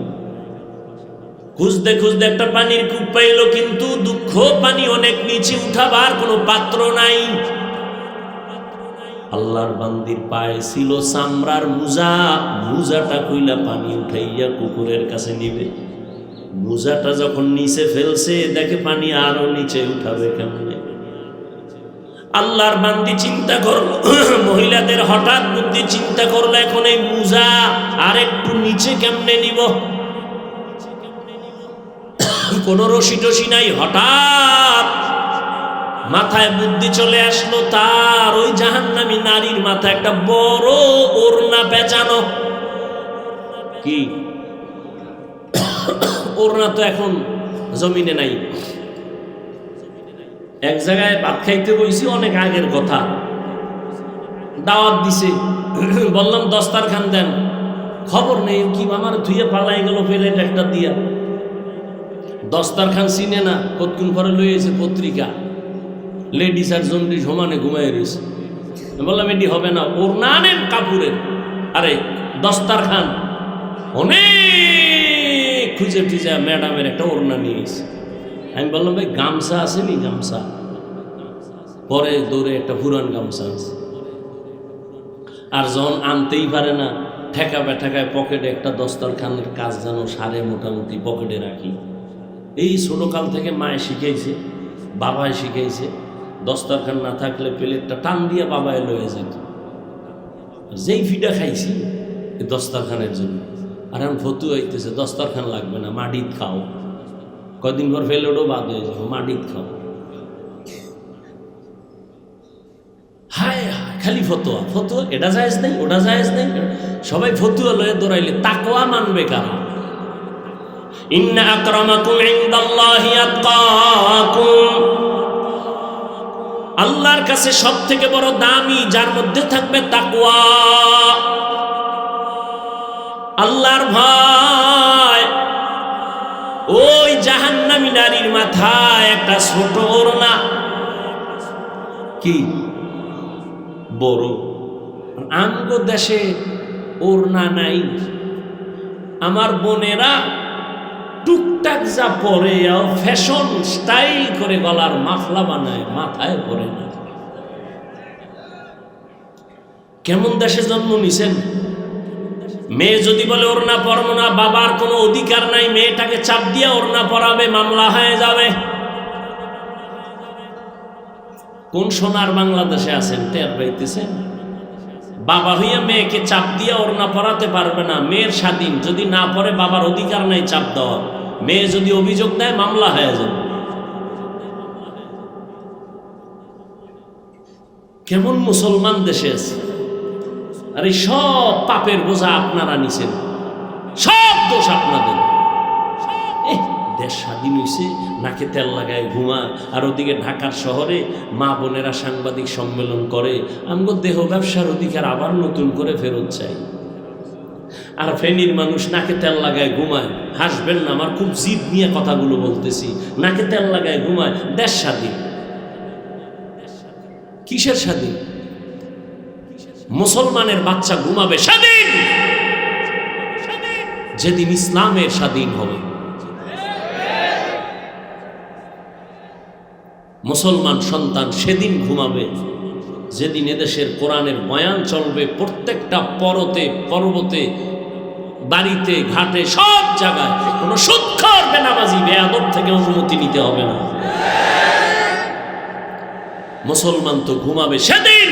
খুঁজতে খুঁজতে একটা পানির কূপ পাইল, কিন্তু দুঃখ পানি অনেক নিচে, উঠাবার কোনো পাত্র নাই। আল্লাহর বান্দির পায়ে ছিল চামড়ার মুজা, মুজাটা কইলা পানি উঠাইয়া কুকুরের কাছে নিবে। মুজাটা যখন নিচে ফেলছে, দেখে পানি আরো নিচে উঠাবে কেমনে। আল্লাহর বান্দি চিন্তা করলো, মহিলাদের হঠাৎ বুদ্ধি চিন্তা করলো, এখন এই মুজা আর একটু নিচে কেমনে নিব। কোন রশি টসি নাই। হঠাৎ মাথায় বুদ্ধি চলে আসলো তার, ওই জাহান্নামী নারীর মাথায় একটা বড় ওড়না পেঁচানো। কি ওড়না তো এখন জমিনে নাই। এক জায়গায় ভাত খাইতে বইছি, অনেক আগের কথা, দাওয়াত দিছে, বললাম দস্তারখান দেন, খবর নেই কি আমার ধুয়ে পালাই গেল প্লেট একটা দিয়া। দস্তারখান চিনে না, কতক্ষণ পরে লই এসে পত্রিকা, লেডিস আর জন্ডিস সমানে ঘুমাই রয়েছে। বললাম এটি হবে না, ওড়না নেন কাপড়ের। আরে দস্তারখান অনেক খুঁজে টুজে ম্যাডামের একটা ওড়না নিয়ে এসে। আমি বললাম ভাই গামছা আসেনি? গামছা পরে দৌড়ে একটা পুরান গামছা আছে। আর যখন আনতেই পারে না, ঠেকায় পকেটে একটা দস্তারখানের কাজ যেন সারে মোটামুটি পকেটে রাখি। এই ছোটকাল থেকে মায়ে শিখাইছে, বাবায় শিখাইছে, দস্তারখান না থাকলে প্লেটটা টান দিয়ে বাবায় লয়ে যেত। যেই ফিডা খাইছি দস্তারখানের জন্য, আর এখন ফতু হইতেছে দস্তারখান লাগবে না, মাটিত খাও। কয়দিন পর ফেলেও বাদ হয়ে যাবো, মাটিত খাও। হায় হায়, খালি ফতোয়া ফতোয়া, এটা জায়েজ নেই, ওটা জায়েজ নেই। সবাই ফতুয়া লয়ে দৌড়াইলে তাকওয়া মানবে কারা? ইন্না আকরামাকুম ইনদাল্লাহি আতকাকুম, আল্লাহর কাছে সব থেকে বড় দামি যার মধ্যে থাকবে তাকওয়া, আল্লাহর ভয়। ওই জাহান্নামী নারীর মাথায় একটা ছোট ওড়না, কি বড়। আমগো দেশে ওড়না নাই। আমার বোনেরা টুকটাক যা পরে, ফ্যাশন স্টাইল করে গলার মাফলা বানায়, মাথায় পরে না। কেমন দেশে জন্ম নিছেন? মেয়ে যদি বলে ওড়না পরবো না, বাবার কোনো অধিকার নাই, মেয়েটাকে চাপ দিয়ে ওড়না পরাবে, মামলা হয়ে যাবে। কোন সোনার বাংলাদেশে আছেন টের পাইতেছেন? বাবা হইয়া মেয়েকে চাপ দিয়ে ওড়না পরাতে পারবে না, মেয়ের স্বাধীন, যদি না পরে বাবার অধিকার নাই চাপ দেওয়া। মেয়ে যদি অভিযোগ দেয় মামলা হয়ে যাবে। কেমন মুসলমান দেশে আছে, আর এই সব পাপের বোঝা আপনারা নিছেন, সব দোষ আপনাদের। দেশ স্বাধীন হয়েছে, নাকে তেল লাগায় ঘুমায়, আর ওদিকে ঢাকার শহরে মা বোনেরা সাংবাদিক সম্মেলন করে, আমগো দেহ ব্যবসার অধিকার আবার নতুন করে ফেরত চাই। আর ফেনীর মানুষ নাকে তেল লাগায় ঘুমায়, হাসবেন না, আমার খুব জিদ নিয়ে কথাগুলো বলতেছি, নাকে তেল লাগায় ঘুমায়। দেশ স্বাধীন, কিসের স্বাধীন? মুসলমানের বাচ্চা ঘুমাবে স্বাধীন যেদিন ইসলামের স্বাধীন হবে। মুসলমান সন্তান সেদিন ঘুমাবে যেদিন এদেশের কোরআনের বয়ান চলবে, প্রত্যেকটা পরতে পর্বতে, বাড়িতে ঘাটে, সব জায়গায়। কোনো সুদখোর বেনামাজি বেয়াদব থেকে অনুমতি নিতে হবে না। মুসলমান তো ঘুমাবে সেদিন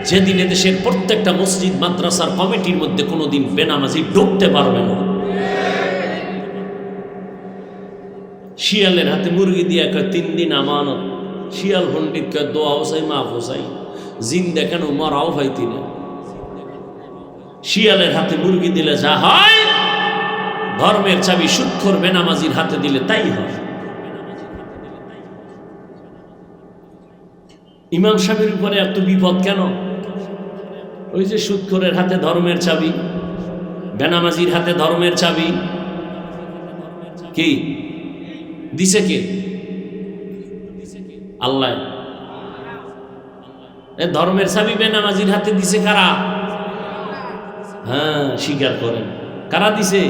যেদিন এদেশের প্রত্যেকটা মসজিদ মাদ্রাসার কমিটির মধ্যে কোনোদিন বেনামাজি ঢুকতে পারবে না। শিয়ালের হাতে মুরগি দিয়ে 3 দিন আমানত, শিয়াল পণ্ডিত কয় দোয়া হোসাই মাফ হোসাই, জিন দেখানো মরাও ভাইতি না। শিয়ালের হাতে মুরগি দিলে যা হয়, ধর্মের চাবি সুদখোর বেনামাজির হাতে দিলে তাই হয়। ইমাম সাহেবের উপরে এত বিপদ কেন? ওই যে সুদখোরের হাতে ধর্মের চাবি, বেনামাজির হাতে ধর্মের চাবি। কি দিছে কে? আল্লাহ। ধর্মের চাবি বেনামাজির হাতে দিছে কারা? হ্যাঁ, স্বীকার করেন। কারা দিছে?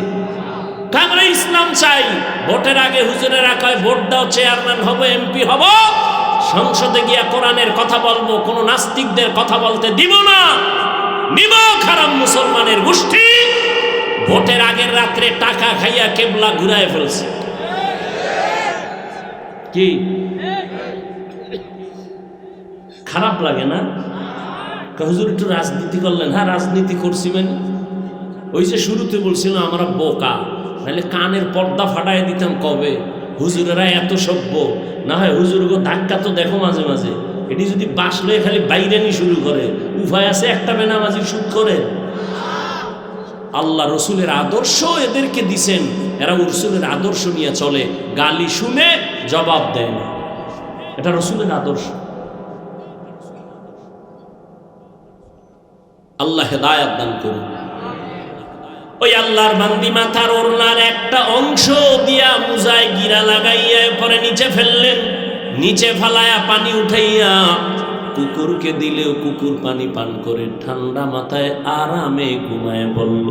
আমরা ইসলাম চাই। ভোটের আগে হুজুরেরা কয় ভোট দাও, চেয়ারম্যান হব, এমপি হব, সংসদে গিয়া কোরআনের কথা বলবো, কোন নাস্তিকদের কথা বলতে দিব না। নিমক হারাম মুসলমানের গোষ্ঠী ভোটের আগের রাত্রে টাকা খাইয়া কেবলা ঘুরায় ফেলছে। কি খারাপ লাগে না? হুজুর একটু রাজনীতি করলেন। হ্যাঁ, রাজনীতি করছি মানে ওই যে শুরুতে বলছিল আমরা বোকা, নাহলে কানের পর্দা ফাটাই দিতাম কবে। হুজুরেরা এত সভ্য না হয়, হুজুরগো ধাক্কা তো দেখো মাঝে মাঝে, এটি যদি বাসলে খালি বাইরানি শুরু করে, উভয় আছে একটা বেনামাজি সুদ করে। আল্লাহ রসুলের আদর্শ এদেরকে দিছেন, এরা রসুলের আদর্শ নিয়ে চলে, গালি শুনে জবাব দেয় না। এটা রসুলের আদর্শ। আল্লাহ হেদায়াত দান করুন। ওই আল্লাহর বান্দি মাথার ওড়নার একটা অংশ দিয়া মুজায় গিরা লাগাইয়া পরে নিচে ফেললেন, নিচে ফালায়া পানি উঠাইয়া কুকুরকে দিলেও কুকুর পানি পান করে ঠান্ডা মাথায় আরামে ঘুমায় বলল।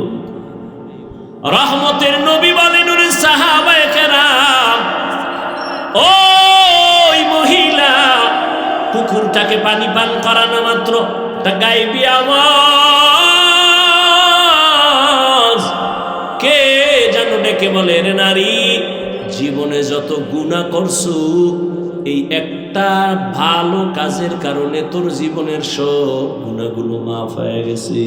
রহমতের নবী বলেন, ওরে সাহাবায়ে কেরাম, ওই মহিলা কুকুরটাকে পানি পান করানো মাত্র তা গায়েবী আওয়াজ কে যেন ডেকে বলে, রে নারী, জীবনে যত গুনাহ করছো, এই একটা ভালো কাজের কারণে তোর জীবনের সব গুনাহগুলো মাফ হয়ে গেছে।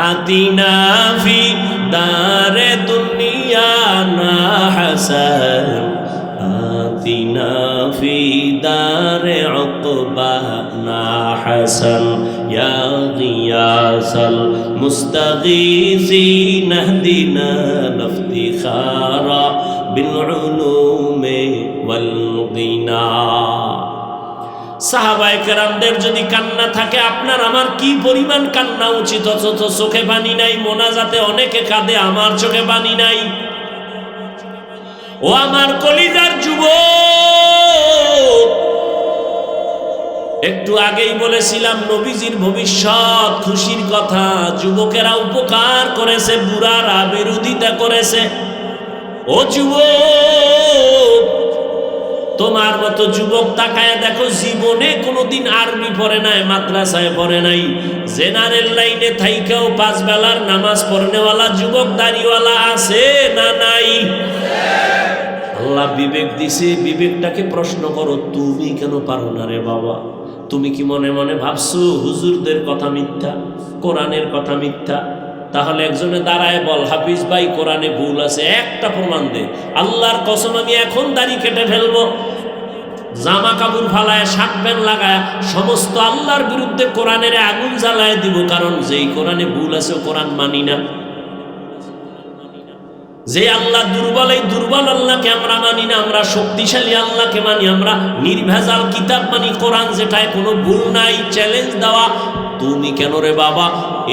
আতিনা ফি দারে দুনিয়া না হাসান, আতিনা ফি দারে উকবা না হাসান, ইয়া গিয়াসাল মুস্তাগীসিন ইহদিনা লিফতিখারা বিল উলুমি ওয়াল গিনা। সাহাবায়ে কেরামদের যদি কান্না থাকে, আপনার আমার কি পরিমাণ কান্না উচিত, অথচ চোখে পানি নাই। মোনাজাতে অনেকে কাঁদে, আমার চোখে পানি নাই। ও আমার কলিজার যুবক, একটু আগেই বলেছিলাম নবীজির ভবিষ্যৎ খুশির কথা। যুবকেরা উপকার করেছে, বুড়ারা বিরোধিতা করেছে। ও যুবক, তোমার মতো যুবক তাকায় দেখো, জীবনে কোনোদিন আর্মি পড়ে নাই, মাদ্রাসায় পড়ে নাই, জেনারেল লাইনে থাইকেও 5 বেলার নামাজ পড়নেওয়ালা যুবক দাড়িওয়ালা আছে না নাই? আল্লাহ বিবেক দিছে, বিবেকটাকে প্রশ্ন করো, তুমি কেন পারো না রে বাবা? তুমি কি মনে মনে ভাবছো হুজুরদের কথা মিথ্যা, কোরআনের কথা মিথ্যা? তাহলে একজনে দাঁড়ায় বল, হাফিজ ভাই কোরআনে ভুল আছে, একটা প্রমাণ দে। আল্লাহর কসম আমি এখন দাড়ি কেটে ফেলবো, জামা কাপড় ফালায়, শার্ট প্যান্ট লাগায় সমস্ত আল্লাহর বিরুদ্ধে কোরআনের আগুন জ্বালায় দিব। কারণ যেই কোরআনে ভুল আছে ও কোরআন মানি না। যে আল্লাহ দুর্বল, এই দুর্বল আল্লাহকে আমরা মানি না, আমরা শক্তিশালী আল্লাহকে মানি, আমরা নির্ভেজাল কিতাব মানি, কোরআন যেটায় কোনো ভুল নাই। চ্যালেঞ্জ দেওয়া, তুমি কেন রে বাবা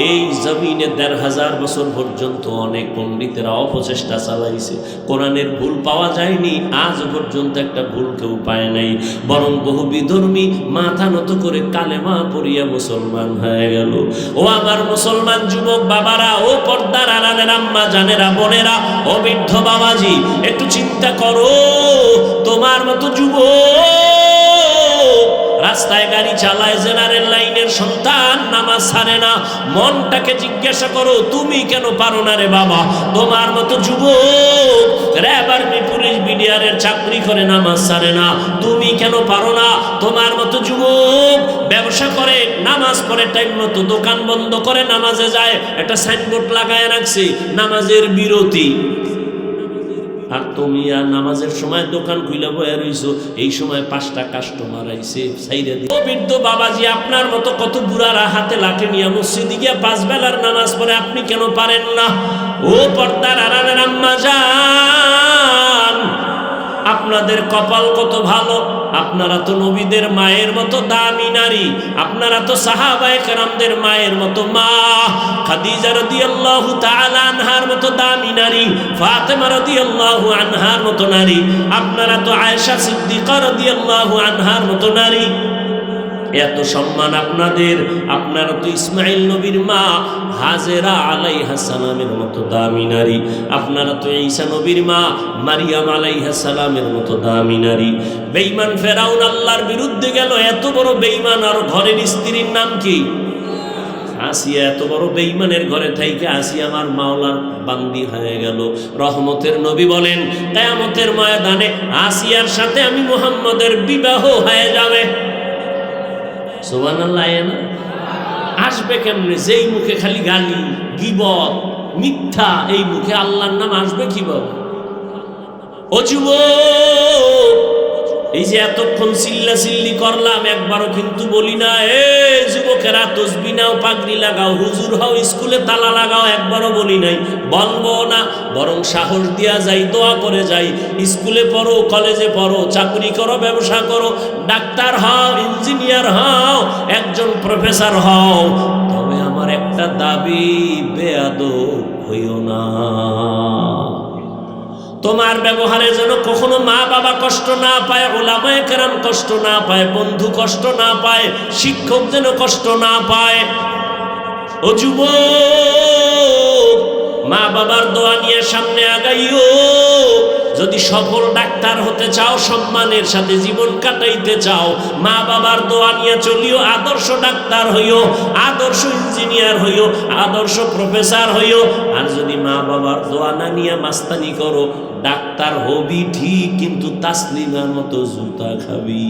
এই জমিনে ১৫০০ বছর পর্যন্ত অনেক পণ্ডিতেরা অপচেষ্টা চালাইছে, কোরআনের ভুল পাওয়া যায়নি, আজ পর্যন্ত একটা ভুল কেউ পায় নাই, বরং বহু বিধর্মী মাথা নত করে কালেমা পড়িয়া মুসলমান হয়ে গেল। ও আমার মুসলমান যুবক বাবারা, ও পর্দার আড়ালের আম্মা জানেরা, বোনেরা, ও বৃদ্ধ বাবাজি, একটু চিন্তা করো। তোমার মতো যুবক রাস্তায় গাড়ি চালায়, জেনারেল লাইনের সন্তান, নামাজ ছাড়ে না। মনটাকে জিজ্ঞাসা করো, তুমি কেন পারো না রে বাবা? তোমার মতো যুবক র্যাব, আর্মি, পুলিশ, বিডিআরের চাকরি করে, নামাজ ছাড়ে না, তুমি কেন পারো না? তোমার মতো যুবক ব্যবসা করে, নামাজ পড়ে টাইম মতো, দোকান বন্ধ করে নামাজে যায়, একটা সাইনবোর্ড লাগায় রাখছে নামাজের বিরতি। আর তুমি আর নামাজের সময় দোকান খুলে বয়ে রইছো, এই সময় 5টা কাস্টমার আইছে, সাইরে দিয়ে। ও বৃদ্ধ বাবাজি, আপনার মতো কত বুড়ারা হাতে লাঠি নিয়ে মসজিদে গিয়ে 5 বেলার নামাজ পড়ে, আপনি কেন পারেন না? ও পর্দার আড়ালের আম্মা জান, আপনাদের কপাল কত ভালো, আপনারা তো নবীদের মায়ের মতো দামি নারী, আপনারা তো সাহাবায়ে কেরামদের মায়ের মতো মা, খাদিজা রাদিয়াল্লাহু তাআলা আনহার মতো দামি নারী, ফাতেমা রাদিয়াল্লাহু আনহার মতো নারী, আপনারা তো আয়েশা সিদ্দিকা রাদিয়াল্লাহু আনহার মতো নারী। এত সম্মান আপনাদের। আপনারা তো ইসমাইল নবীর মা হাজেরা আলাইহিস সালামের মতো দামি নারী, আপনারা তো ঈসা নবীর মা মারিয়াম আলাইহিস সালামের মতো দামি নারী। বেঈমান ফেরাউন আল্লাহর বিরুদ্ধে গেল, এত বড় বেঈমান, আর ঘরের স্ত্রীর নাম কি? আসিয়া। এত বড় বেঈমানের ঘরে থাইকে আসিয়া আমার মাওলার বান্দি হয়ে গেল। রহমতের নবী বলেন, কিয়ামতের ময়দানে আসিয়ার সাথে আমি মুহাম্মদের বিবাহ হয়ে যাবে। সুবহানাল্লাহ। আসবে কেমনে? যেই মুখে খালি গালি, গীবত, মিথ্যা, এই মুখে আল্লাহর নাম আসবে কিভাবে? ও যুবক, এই যে এতক্ষণ চিল্লাচিল্লি করলাম, একবারও কিন্তু বলি না এ যুবকেরা তসবিহ নাও, পাগড়ি লাগাও, হুজুর হও, স্কুলে তালা লাগাও, একবারও বলি নাই, বলবো না। বরং সাহস দিয়া যাই, দোয়া করে যাই, স্কুলে পড়ো, কলেজে পড়ো, চাকরি করো, ব্যবসা করো, ডাক্তার হও, ইঞ্জিনিয়ার হও, একজন প্রফেসর হও, তবে আমার একটা দাবি, বেয়াদব হইও না। তোমার ব্যবহারে যেন কখনো মা বাবা কষ্ট না পায়, উলামায়ে কেরাম কষ্ট না পায়, বন্ধু কষ্ট না পায়, শিক্ষক যেন কষ্ট না পায়। ও যুবক, মা বাবার দোয়া নিয়ে সামনে আগাইও। যদি সফল ডাক্তার হতে চাও, সম্মানের সাথে জীবন কাটাইতে চাও, মা বাবার দোয়া নিয়ে চলিও। আদর্শ ডাক্তার হইও, আদর্শ ইঞ্জিনিয়ার হইও, আদর্শ প্রফেসর হইও। আর যদি মা বাবার দোয়া না নিয়ে মাস্তানি করো, ডাক্তার হবি ঠিক, কিন্তু তাসলিমার মতো জুতা খাবি।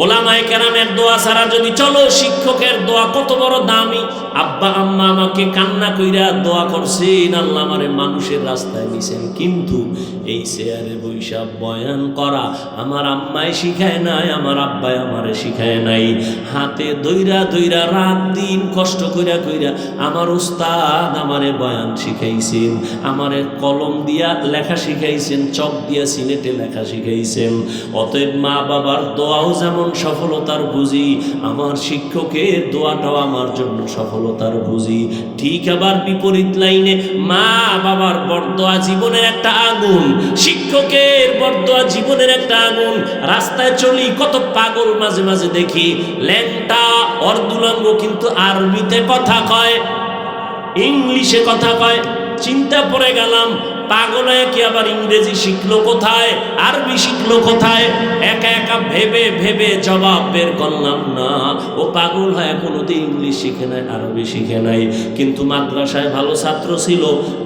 ওলামায়ে কেরামের দোয়া ছাড়া যদি চলো, শিক্ষকের দোয়া কত বড় দামি। আব্বা আম্মা আমাকে কান্না কইরা দোয়া করছেন, আল্লাহ আমারে মানুষের রাস্তায় নিছেন, কিন্তু এই চেয়ারে বৈশা বয়ান করা আমার আম্মায় শিখায় নাই, আমার আব্বাই আমারে শিখায় নাই। হাতে দইরা দইরা রাত দিন কষ্ট কইরা কইরা আমার উস্তাদ আমারে বয়ান শিখাইছেন, আমারে কলম দিয়া লেখা শিখাইছেন, চক দিয়া সিলেটে লেখা শিখাইছেন। অতএব মা বাবার দোয়াও যেমন সফলতার পুঁজি, আমার শিক্ষকের দোয়াটাও আমার জন্য সফলতার পুঁজি। ঠিক আবার বিপরীত লাইনে, মা বাবার বরদোয়া জীবনের একটা আগুন, শিক্ষকের বরদোয়া জীবনের একটা আগুন। রাস্তায় চলি, কত পাগল মাঝে মাঝে দেখি, ল্যাংটা অর্ধুলঙ্গ, কিন্তু আরবিতে কথা কয়, ইংলিশে কথা কয়। চিন্তা পড়ে গেলাম, পাগল হয়ে কি আবার ইংরেজি শিখলো কোথায়, আরবি শিখলো কোথায়? একা একা ভেবে ভেবে জবাব বের করলাম না। ও পাগল হয় কোনোদিন ইংলিশ শিখে নাই, আরবি শিখে নাই, কিন্তু মাদ্রাসায় ভালো ছাত্র ছিল,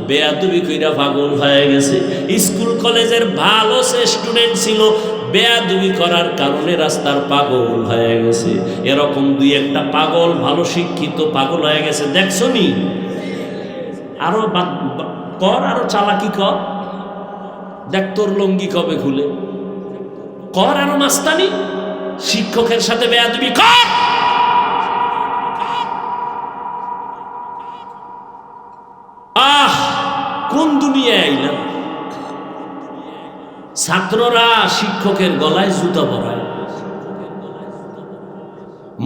বেয়াদবি কইরা পাগল হয়ে গেছে। স্কুল কলেজের ভালো স্টুডেন্ট ছিল, বেয়াদবি করার কারণে রাস্তার পাগল হয়ে গেছে। এরকম দুই একটা পাগল, ভালো শিক্ষিত পাগল হয়ে গেছে, দেখছো নি? আরো কর, আরো চালাকি কর। দেখ তোর লঙ্গি কবে খুলে, কর আরো মাস্তানি, শিক্ষকের সাথে বেয়াদবি কর। আহ, কোন দুনিয়ায় আইলাম। ছাত্ররা শিক্ষকের গলায় জুতা পরায়।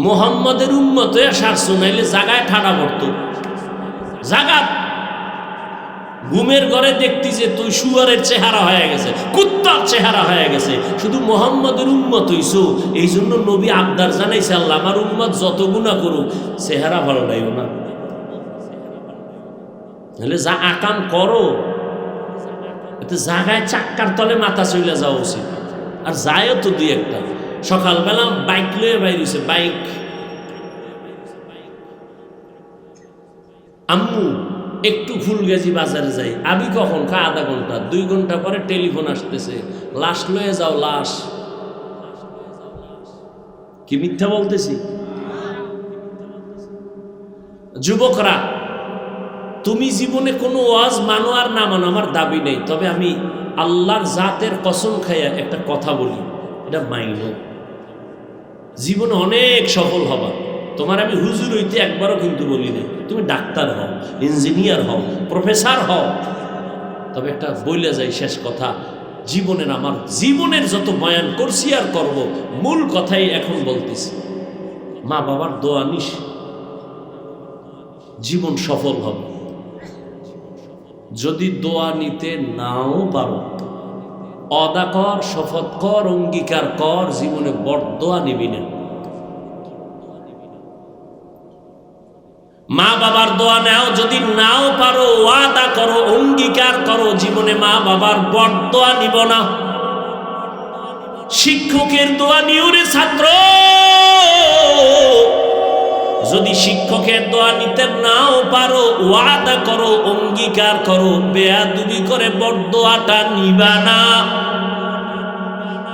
মোহাম্মদের উম্মত হয়ে সারছো, নাইলে জাগায় ঠাডা পড়তো। জাগা ঘুমের ঘরে দেখতি যে তুই শুয়ারের চেহারা হয়ে গেছে, কুত্তার চেহারা হয়ে গেছে, শুধু মোহাম্মদের উম্মত হইছো। এই জন্য নবী আবদার জানাইছে, আল্লাহ আমার উম্মত যত গুনাহ করুক চেহারা ভালো লাগবে না। নাহলে যা আকাম করো, এতে জাগায় চাক্কার তলে মাথা চলে যাওয়া উচিত। আর যায়ও তো দুই একটা। সকালবেলা বাইক লয়ে বাইরেছে, বাইক, আম্মু একটু ফুলগাজী বাজারে যাই। আমি কখন আধা ঘন্টা 2 ঘন্টা পরে টেলিফোন আসতেছে, লাশ লয়ে যাও, লাশ। কি মিথ্যা বলতেছি? যুবকরা, তুমি জীবনে কোনো ওয়াজ মানো আর না মানো আমার দাবি নেই, তবে আমি আল্লাহর জাতের কসম খাইয়া একটা কথা বলি, এটা মাইনো। জীবনে অনেক সফল হবা। তোমার আমি হুজুর হইতে একবারও কিন্তু বলি নাই। তুমি ডাক্তার হও, ইঞ্জিনিয়ার হও, প্রফেসর হও, তবে একটা বইলে যাই শেষ কথা, জীবনের আমার জীবনের যত বয়ান করছি আর করব, মূল কথাই এখন বলতেছি, মা বাবার দোয়া নিস, জীবন সফল হবে। যদি দোয়া নিতে নাও পারো, অদা কর, শপথ কর, অঙ্গীকার কর, জীবনে বড় দোয়া নিবি না। মা বাবার দোয়া নাও, যদি নাও পারো ওয়াদা করো, অঙ্গীকার করো, জীবনে মা বাবার বড় দোয়া নিব না। শিক্ষকের দোয়া নিও রে ছাত্র। যদি শিক্ষকের দোয়া নিতে নাও পারো, ওয়াদা করো, অঙ্গীকার করো, বেয়াদবি করে বড় দোয়াটা নিবা না।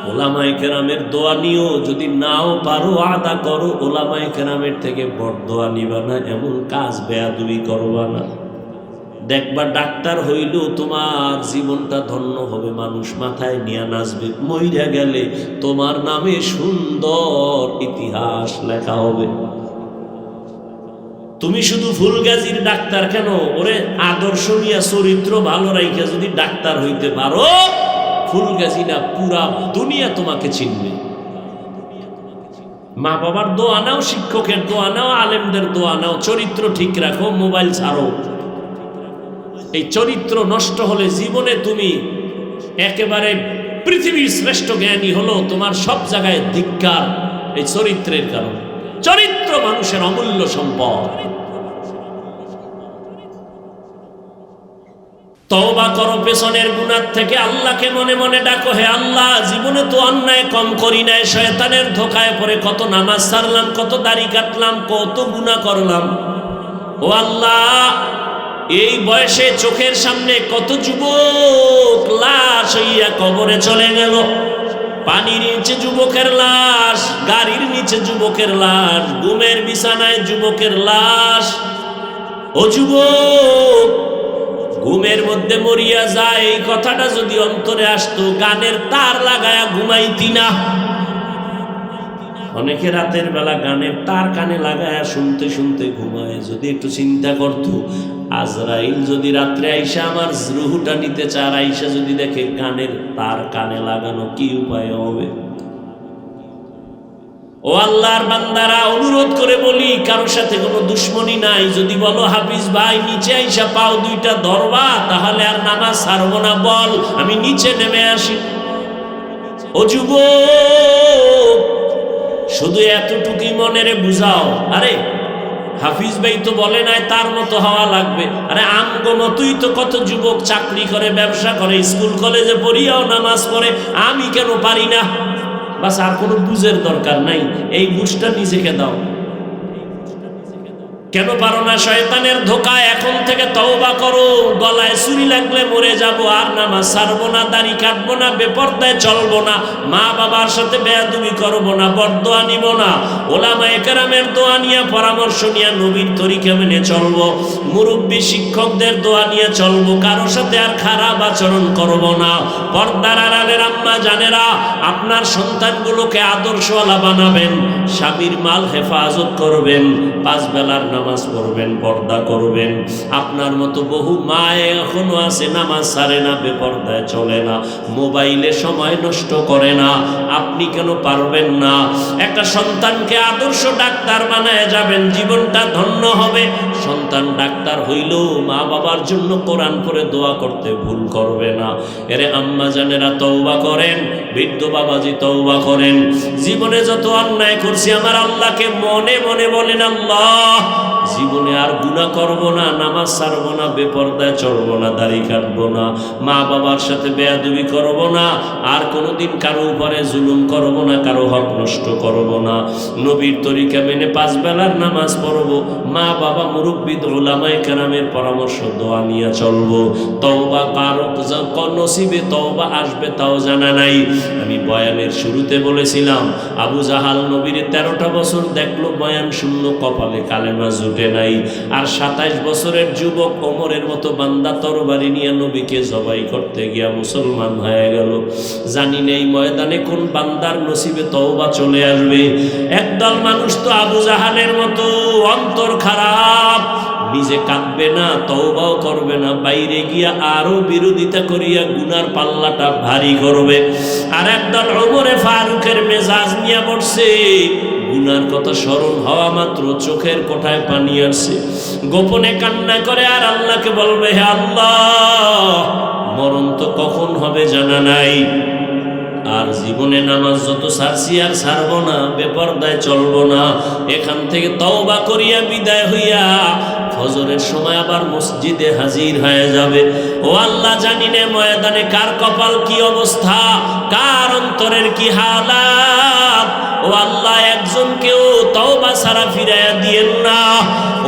ওলামায়ে কেরামের দোয়া নিও, যদি নাও পারো ওয়াদা করো, ওলামায়ে কেরামের থেকে বড় দোয়া নিবা না। এমন কাজ বেয়াদবি করবা না। দেখবা ডাক্তার হইলেও তোমার জীবনটা ধন্য হবে, মানুষ মাথায় নিয়ে নাচবে। মইরা গেলে তোমার নামে সুন্দর ইতিহাস লেখা হবে। তুমি শুধু ফুলগাজীর ডাক্তার কেন, ওরে আদর্শ নিয়ে চরিত্র ভালো রাইখা যদি ডাক্তার হইতে পারো, ফুলগাজী না পুরা দুনিয়া তোমাকে চিনবে। মা বাবার দোয়া নাও, শিক্ষকের দোয়া নাও, আলেমদের দোয়া নাও, চরিত্র ঠিক রাখো, মোবাইল ছাড়ো। এই চরিত্র নষ্ট হলে জীবনে তুমি একেবারে পৃথিবীর শ্রেষ্ঠ জ্ঞানী হলো, তোমার সব জায়গায় ধিক্কার এই চরিত্রের কারণে। চরিত্র মানুষের অমূল্য সম্পদ। তওবা করো পেছনের গুনাহ থেকে, আল্লাহকে মনে মনে ডাকো, হে আল্লাহ, জীবনে তো অন্যায় কম করি নাই, শয়তানের ধোকায় পড়ে কত নামাজ ছাড়লাম, কত দাড়ি কাটলাম, কত গুনাহ করলাম। ও আল্লাহ, এই বয়সে চোখের সামনে কত যুবক লাশ হইয়া কবরে চলে গেল। পানির নিচে যুবকের লাশ, গাড়ির নিচে যুবকের লাশ, ঘুমের বিছানায় যুবকের লাশ। ও যুবক, ঘুমের মধ্যে মরিয়া যায়, এই কথাটা যদি অন্তরে আসতো, গানের তার লাগায়া ঘুমাইতি না। অনেকে রাতের বেলা গানের তার কানে লাগায়া শুনতে শুনতে ঘুমায়। যদি একটু চিন্তা করতো, আজরাইল যদি রাত্রে আইসা আমার রুহুটা নিতে চায়, আইসা যদি দেখে গানের তার কানে লাগানো, কি উপায় হবে? ও আল্লাহর বান্দারা, অনুরোধ করে বলি, কারোর সাথে কোনো দুশ্মনী নাই। যদি বলো হাফিজ ভাই নিচে আইসা পাও 2টা ধরবা, তাহলে আর নামাজ ছাড়বো না, বল আমি নিচে নেমে আসি। ও যুবক, শুধু এতটুকুই মনের বুঝাও, আরে হাফিজ ভাই তো বলে নাই তার মতো হওয়া লাগবে। আরে আমগো মতোই তো কত যুবক চাকরি করে, ব্যবসা করে, স্কুল কলেজে পড়িয়াও নামাজ পড়ে, আমি কেন পারি না? বাস, আর কোনো বুঝের দরকার নাই, এই বুঝটা নিজেকে দাও। কেন পারো না? শয়তানের ধোকা। এখন থেকে তওবা করো। গলায় ছুরি লাগলে মরে যাব, আর নামাজ ছাড়বো না, দাড়ি কাটবো না, বেপরদায় চলবো না, মা বাবার সাথে বেয়াদবি করবো না, বরদোয়া নিব না, ওলামায়ে কেরামের দোয়া নিয়ে, পরামর্শ নিয়ে, নবীর তরিকা মেনে চলবো, মুরব্বী শিক্ষকদের দোয়া নিয়ে চলবো, কারোর সাথে আর খারাপ আচরণ করবো না। পর্দার আড়ালের আম্মা জানেরা, আপনার সন্তানগুলোকে আদর্শওয়ালা বানাবেন, স্বামীর মাল হেফাজত করবেন, 5 বেলার নামাজ পড়বেন, পর্দা করবেন। আপনার মতো বহু মা এখনো আছে, নামাজ ছাড়ে না, বেপর্দায় চলে না, মোবাইলে সময় নষ্ট করে না। আপনি কেন পারবেন না? একটা সন্তানকে আদর্শ ডাক্তার বানায় যাবেন, জীবনটা ধন্য হবে। সন্তান ডাক্তার হইলেও মা বাবার জন্য কোরআন পড়ে দোয়া করতে ভুল করবে না। এরে আম্মা জানেরা, তওবা করেন। বৃদ্ধ বাবাজি, তওবা করেন। জীবনে যত অন্যায় করছি, আমার আল্লাহকে মনে মনে বলেন, আল্লাহ জীবনে আর গুনাহ করব না, নামাজ ছাড়বো না, বেপরদায় চলবো না, দাড়ি কাটবো না, মা বাবার সাথে বেয়াদবি করব না, আর কোনোদিন কারো উপরে জুলুম করব না, কারো হক নষ্ট করব না, নবীর তরিকা মেনে 5 বেলার নামাজ পড়ব, মা বাবা মুরব্বী উলামায়ে কেরামের পরামর্শ দোয়া নিয়ে চলবো। তওবা কারো নসিবে তওবা আসবে তাও জানা নাই। আমি বয়ানের শুরুতে বলেছিলাম, আবু জাহাল নবীর 13টা বছর দেখলো, বয়ান শুনলো, কপালে কালেমা জুটে নাই। আর 27 বছরের যুবক ওমরের মতো বান্দা তরবারি নিয়ে নবীকে জবাই করতে গিয়া মুসলমান হয়ে গেল। জানি নেই ময়দানে কোন বান্দার নসিবে তওবা চলে আসবে। একদল মানুষ তো আবু জাহালের মতো অন্তর খারাপ, নিজে কাঁদবে না, তওবাও করবে না, বাইরে গিয়া আরো বিরোধিতা করিয়া গুনার পাল্লাটা ভারী করবে। আর একদল ওমরে ফারুকের মেজাজ নিয়ে পড়ছে, গুনার কথা স্মরণ হওয়া মাত্র চোখের কোঠায় পানি আসছে, গোপনে কান্না করে আর আল্লাহকে বলবে, হে আল্লাহ, মরণ তো কখন হবে জানা নাই, আর জীবনে নামাজ যত ছাড়ছি আর ছাড়বো না, বেপরদায় চলবো না। এখান থেকে তওবা করিয়া বিদায় হইয়া ফজরের সময় আবার মসজিদে হাজির হয়ে যাবে। ও আল্লাহ, জানি না ময়দানে কার কপাল কি অবস্থা, কার অন্তরের কি হালাত। ও আল্লাহ, একজনকেও তওবা ছাড়া ফিরাইয়া দিয়েন না।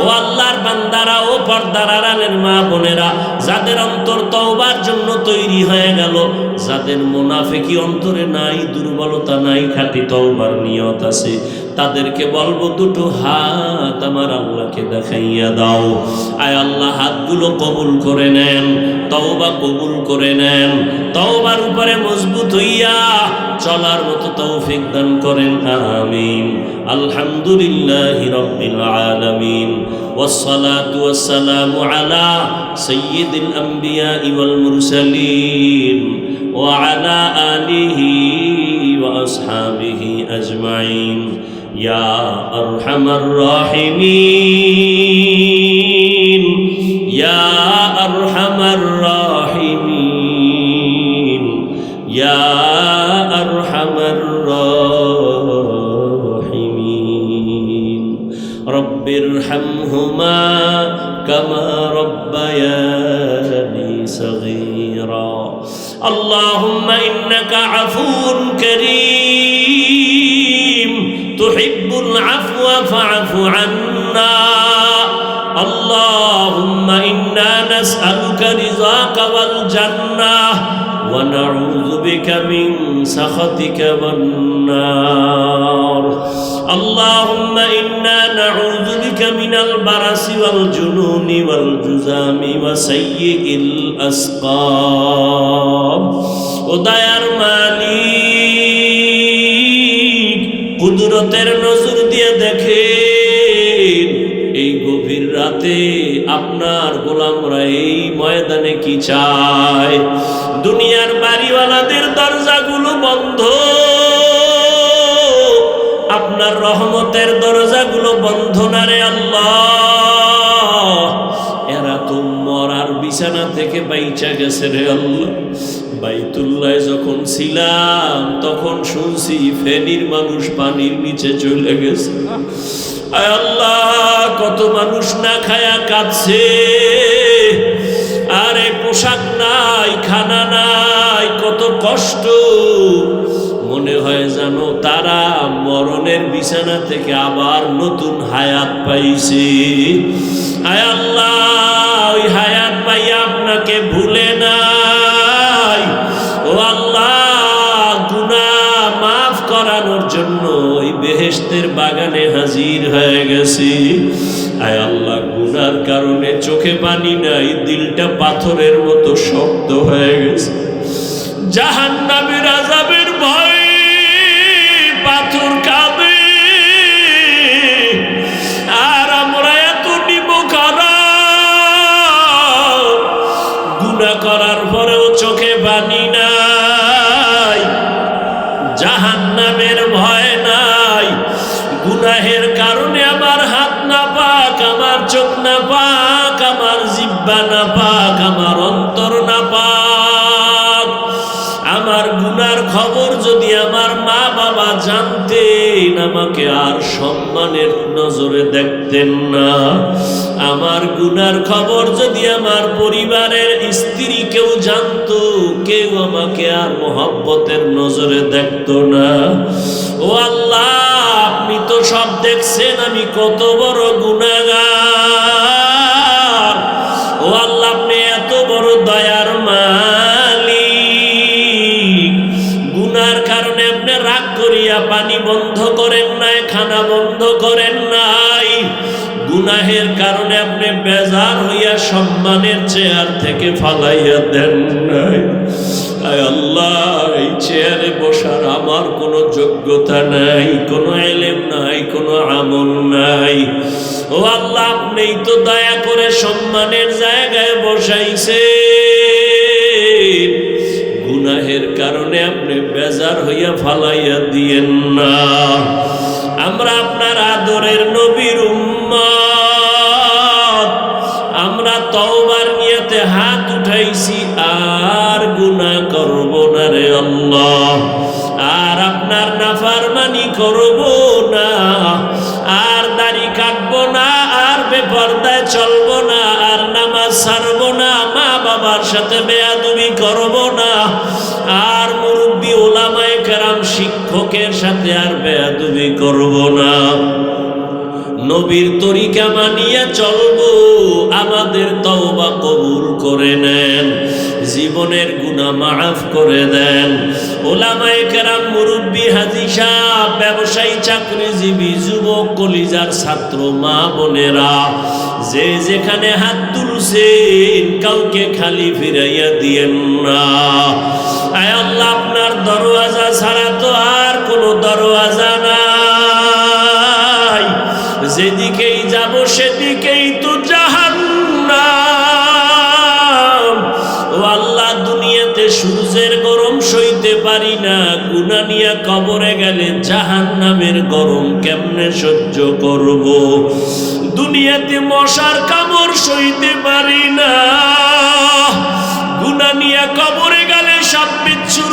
ও আল্লাহর বান্দারা, ও পর্দার আড়ালের মা বোনেরা, যাদের অন্তর তওবার জন্য তৈরি হয়ে গেল, যাদের মুনাফিকি অন্তরে নাই, দুর্বলতা নাই, খাঁটি তওবার নিয়ত আছে, তাদেরকে বলবো, দুটো হাত আমার আল্লাহকে দেখাইয়া দাও। আয় আল্লাহ, হাতগুলো কবুল করে নেন, তওবা কবুল করে নেন, তওবার উপরে মজবুত হইয়া চলার মতো তৌফিক দান করেন। আমিন। আলহামদুলিল্লাহি রাব্বিল আলামিন, ওয়াসসালাতু ওয়াসসালামু আলা সাইয়্যিদিল আমবিয়া ওয়াল মুরসালিন ওয়া আলা আলিহি ওয়া আসহাবিহি আজমাইন। ইয়া আরহামার রাহিমিন, ইয়া আরহামার রাহিমিন, ইয়া আরহামার রাহিমিন। রব্বিরহামহুমা কামা রব্বায়ানি সগীরা। আল্লাহুম্মা ইন্নাকা আফুউন কারীম, তুহিব্বুল আফওয়া ফা'ফু আন্না। আল্লাহুম্মা ইন্না নাসআলুকা রিযাকা ওয়াল জান্নাহ ওয়া নাউযু বিকা মিন সাখাতিকা ওয়ান নার। আল্লাহুম্মা ইন্না নাউযু বিকা মিনাল বারাসি ওয়াল জুনুনি ওয়াল জুযামি ওয়া সাইয়্যিল আসকাম। ও দয়ার মালিক, কুদরতের নজর দিয়ে দেখেন, এই গভীর রাতে আপনার গোলামরা এই ময়দানে কি চায়। দুনিয়ার বাড়িওয়ালাদের দরজাগুলো বন্ধ, আপনার রহমতের দরজাগুলো বন্ধ না রে আল্লাহ। এরা তো মরার বিছানা থেকে বাইচা গেছে রে আল্লাহ। বাইতুল্লাহ যখন ছিলাম তখন শুনছি ফেনীর মানুষ পানির নিচে চলে গেছে। আয় আল্লাহ, কত মানুষ না খায়া কাঁদছে, আরে পোশাক নাই, খানা নাই, কত কষ্ট। মনে মনে হয় জানো তারা মরণের বিছানা থেকে আবার নতুন হায়াত পাইছে। আয় আল্লাহ, ওই হায়াত পাইয়া আপনাকে ভুলে নাই। ও আল্লাহ, গুনাহ মাফ করানোর জন্য ওই বেহেশতের বাগানে হাজির হয়ে গেছি। আয় আল্লাহ, গুনার কারণে চোখে পানি নাই, দিলটা পাথরের মতো শক্ত হয়ে গেছে। জাহান্নামের আযাবের ভয় পাথর কাঁদে, আর আমরা এত নিমখারাম, গুনাহ করার পরেও চোখে পানি নাই, জাহান্নামের ভয় নাই। গুনাহের কারণে আমার হাত না পাক, আমার চোখ না পাক, আমার জিহ্বা না পাক, আমার অন্তর না পাক। আমার গুনার খবর যদি আমার মা বাবা জানতেন, আমাকে আর সম্মানের নজরে দেখতেন না। আমার গুনার খবর যদি আমার পরিবারের স্ত্রী কেউ জানতো, কেউ আমাকে আর মহব্বতের নজরে দেখতো না। ও আল্লাহ, আপনি তো সব দেখছেন আমি কত বড় গুনাহগার। ও আল্লাহ, আপনি এত বড় দয়ার মালিক। গুনার কারণে আপনি রাগ করিয়া পানি বন্ধ করেন নাই, খানা বন্ধ করেন নাই। গুনাহের কারণে আপনি বেজার হইয়া সম্মানের চেয়ার থেকে ফালাইয়া দেন নাই। আয় আল্লাহ, এই চেয়ারে বসার আমার কোনো যোগ্যতা নাই, কোনো ইলম নাই, কোনো আমল নাই। ও আল্লাহ, আপনিই তো দয়া করে সম্মানের জায়গায় বসাইছেন। গুনাহের কারণে আপনি বেজার হইয়া ফালাইয়া দিয়েন না। আমরা আপনার আদরের নবীর উম্মত, আমরা তওবার নিয়তে হাত উঠাইছি, আর গুনাহ করব না রে আল্লাহ, আর আপনার নাফরমানি করব না, আর দাড়ি কাটবো না, আর বেপরদায় চলবো না, আর নামাজ ছাড়বো না, মা বাবার সাথে বেয়াদবি করব না, আর মুরব্বি ওলামায়ে কেরাম শিক্ষকের সাথে আর বেয়াদবি করব না। নবীর তরিকা মানিয়া চলবো। আমাদের তওবা কবুল করে নেন, জীবনের গুনাহ মাফ করে দেন। ওলামায়ে কেরাম, মুরব্বি, হাজী সাহেব, ব্যবসায়ী, চাকরিজীবী, যুবক, কলিজার ছাত্র, মা বোনেরা, যে যেখানে হাত তুলছেন কাউকে খালি ফিরাইয়া দিয়েন না। আয় আল্লাহ, আপনার দরওয়াজা ছাড়া তো আর কোনো দরওয়াজা নাই। যেদিকেই যাব সেদিকেই তো জাহান্নাম। ও আল্লাহ, দুনিয়াতে সূর্যের গরম সইতে পারি না, গুনাহ নিয়ে কবরে গেলে জাহান্নামের গরম কেমনে সহ্য করব? দুনিয়াতে মশার কামড় সইতে পারি না, গুনাহ নিয়ে কবরে গেলে সাপ বিচ্ছু